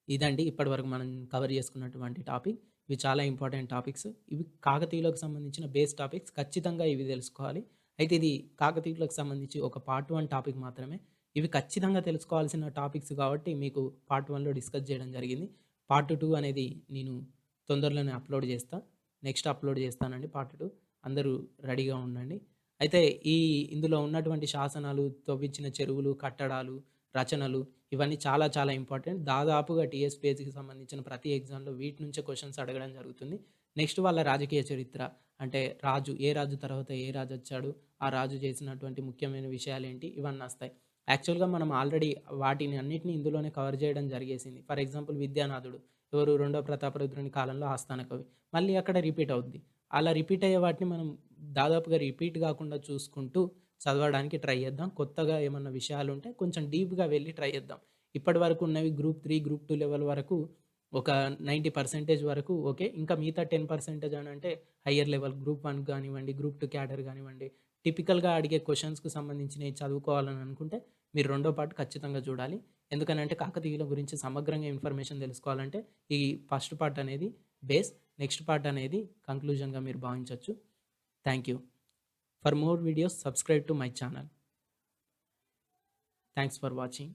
ఇదండి ఇప్పటివరకు మనం కవర్ చేసుకున్నటువంటి టాపిక్. ఇవి చాలా ఇంపార్టెంట్ టాపిక్స్. ఇవి కాకతీయులకు సంబంధించిన బేస్ టాపిక్స్. ఖచ్చితంగా ఇవి తెలుసుకోవాలి. అయితే ఇది కాకతీయులకు సంబంధించి ఒక పార్ట్ 1 టాపిక్ మాత్రమే. ఇవి ఖచ్చితంగా తెలుసుకోవాల్సిన టాపిక్స్ కాబట్టి మీకు పార్ట్ 1లో డిస్కస్ చేయడం జరిగింది. పార్ట్ 2 అనేది నేను తొందరలోనే అప్లోడ్ చేస్తా. నెక్స్ట్ అప్లోడ్ చేస్తానండి పార్ట్ 2. అందరూ రెడీగా ఉండండి. అయితే ఇందులో ఉన్నటువంటి శాసనాలు, తవ్వించిన చెరువులు, కట్టడాలు, రచనలు ఇవన్నీ చాలా చాలా ఇంపార్టెంట్. దాదాపుగా టీఎస్‌పీఎస్‌సికి సంబంధించిన ప్రతి ఎగ్జామ్‌లో వీటి నుంచే క్వెషన్స్ అడగడం జరుగుతుంది. నెక్స్ట్ వాళ్ళ రాజకీయ చరిత్ర అంటే ఏ రాజు తర్వాత ఏ రాజు వచ్చాడు, ఆ రాజు చేసినటువంటి ముఖ్యమైన విషయాలేంటి ఇవన్నీ వస్తాయి. యాక్చువల్‌గా మనం ఆల్రెడీ వాటిని అన్నిటిని ఇందులోనే కవర్ చేయడం జరిగేసింది. ఫర్ ఎగ్జాంపుల్ విద్యానాథుడు ఎవరు? రెండో ప్రతాపరుద్రుని కాలంలో ఆస్థాన కవి. మళ్ళీ అక్కడ రిపీట్ అవుద్ది. అలా రిపీట్ అయ్యే వాటిని మనం దాదాపుగా రిపీట్ కాకుండా చూసుకుంటూ చదవడానికి ట్రై చేద్దాం. కొత్తగా ఏమన్నా విషయాలుంటే కొంచెం డీప్‌గా వెళ్లి ట్రై చేద్దాం. ఇప్పటి వరకు ఉన్నవి గ్రూప్ 3, గ్రూప్ 2 లెవెల్ వరకు ఒక 90% వరకు ఓకే. ఇంకా మిగతా 10% అని అంటే హైయర్ లెవెల్ గ్రూప్ 1 గానివ్వండి, గ్రూప్ 2 క్యాడర్ గానివ్వండి, టిపికల్‌గా అడిగే క్వెషన్స్‌కి సంబంధించినవి చదువుకోవాలని అనుకుంటే మీరు రెండో పార్ట్ ఖచ్చితంగా చూడాలి. ఎందుకనంటే కాకతీయుల గురించి సమగ్రంగా ఇన్ఫర్మేషన్ తెలుసుకోవాలంటే ఈ ఫస్ట్ పార్ట్ అనేది బేస్. నెక్స్ట్ పార్ట్ అనేది కంక్లూజన్‌గా మీరు భావించొచ్చు. Thank you. For more videos subscribe to my channel. Thanks for watching.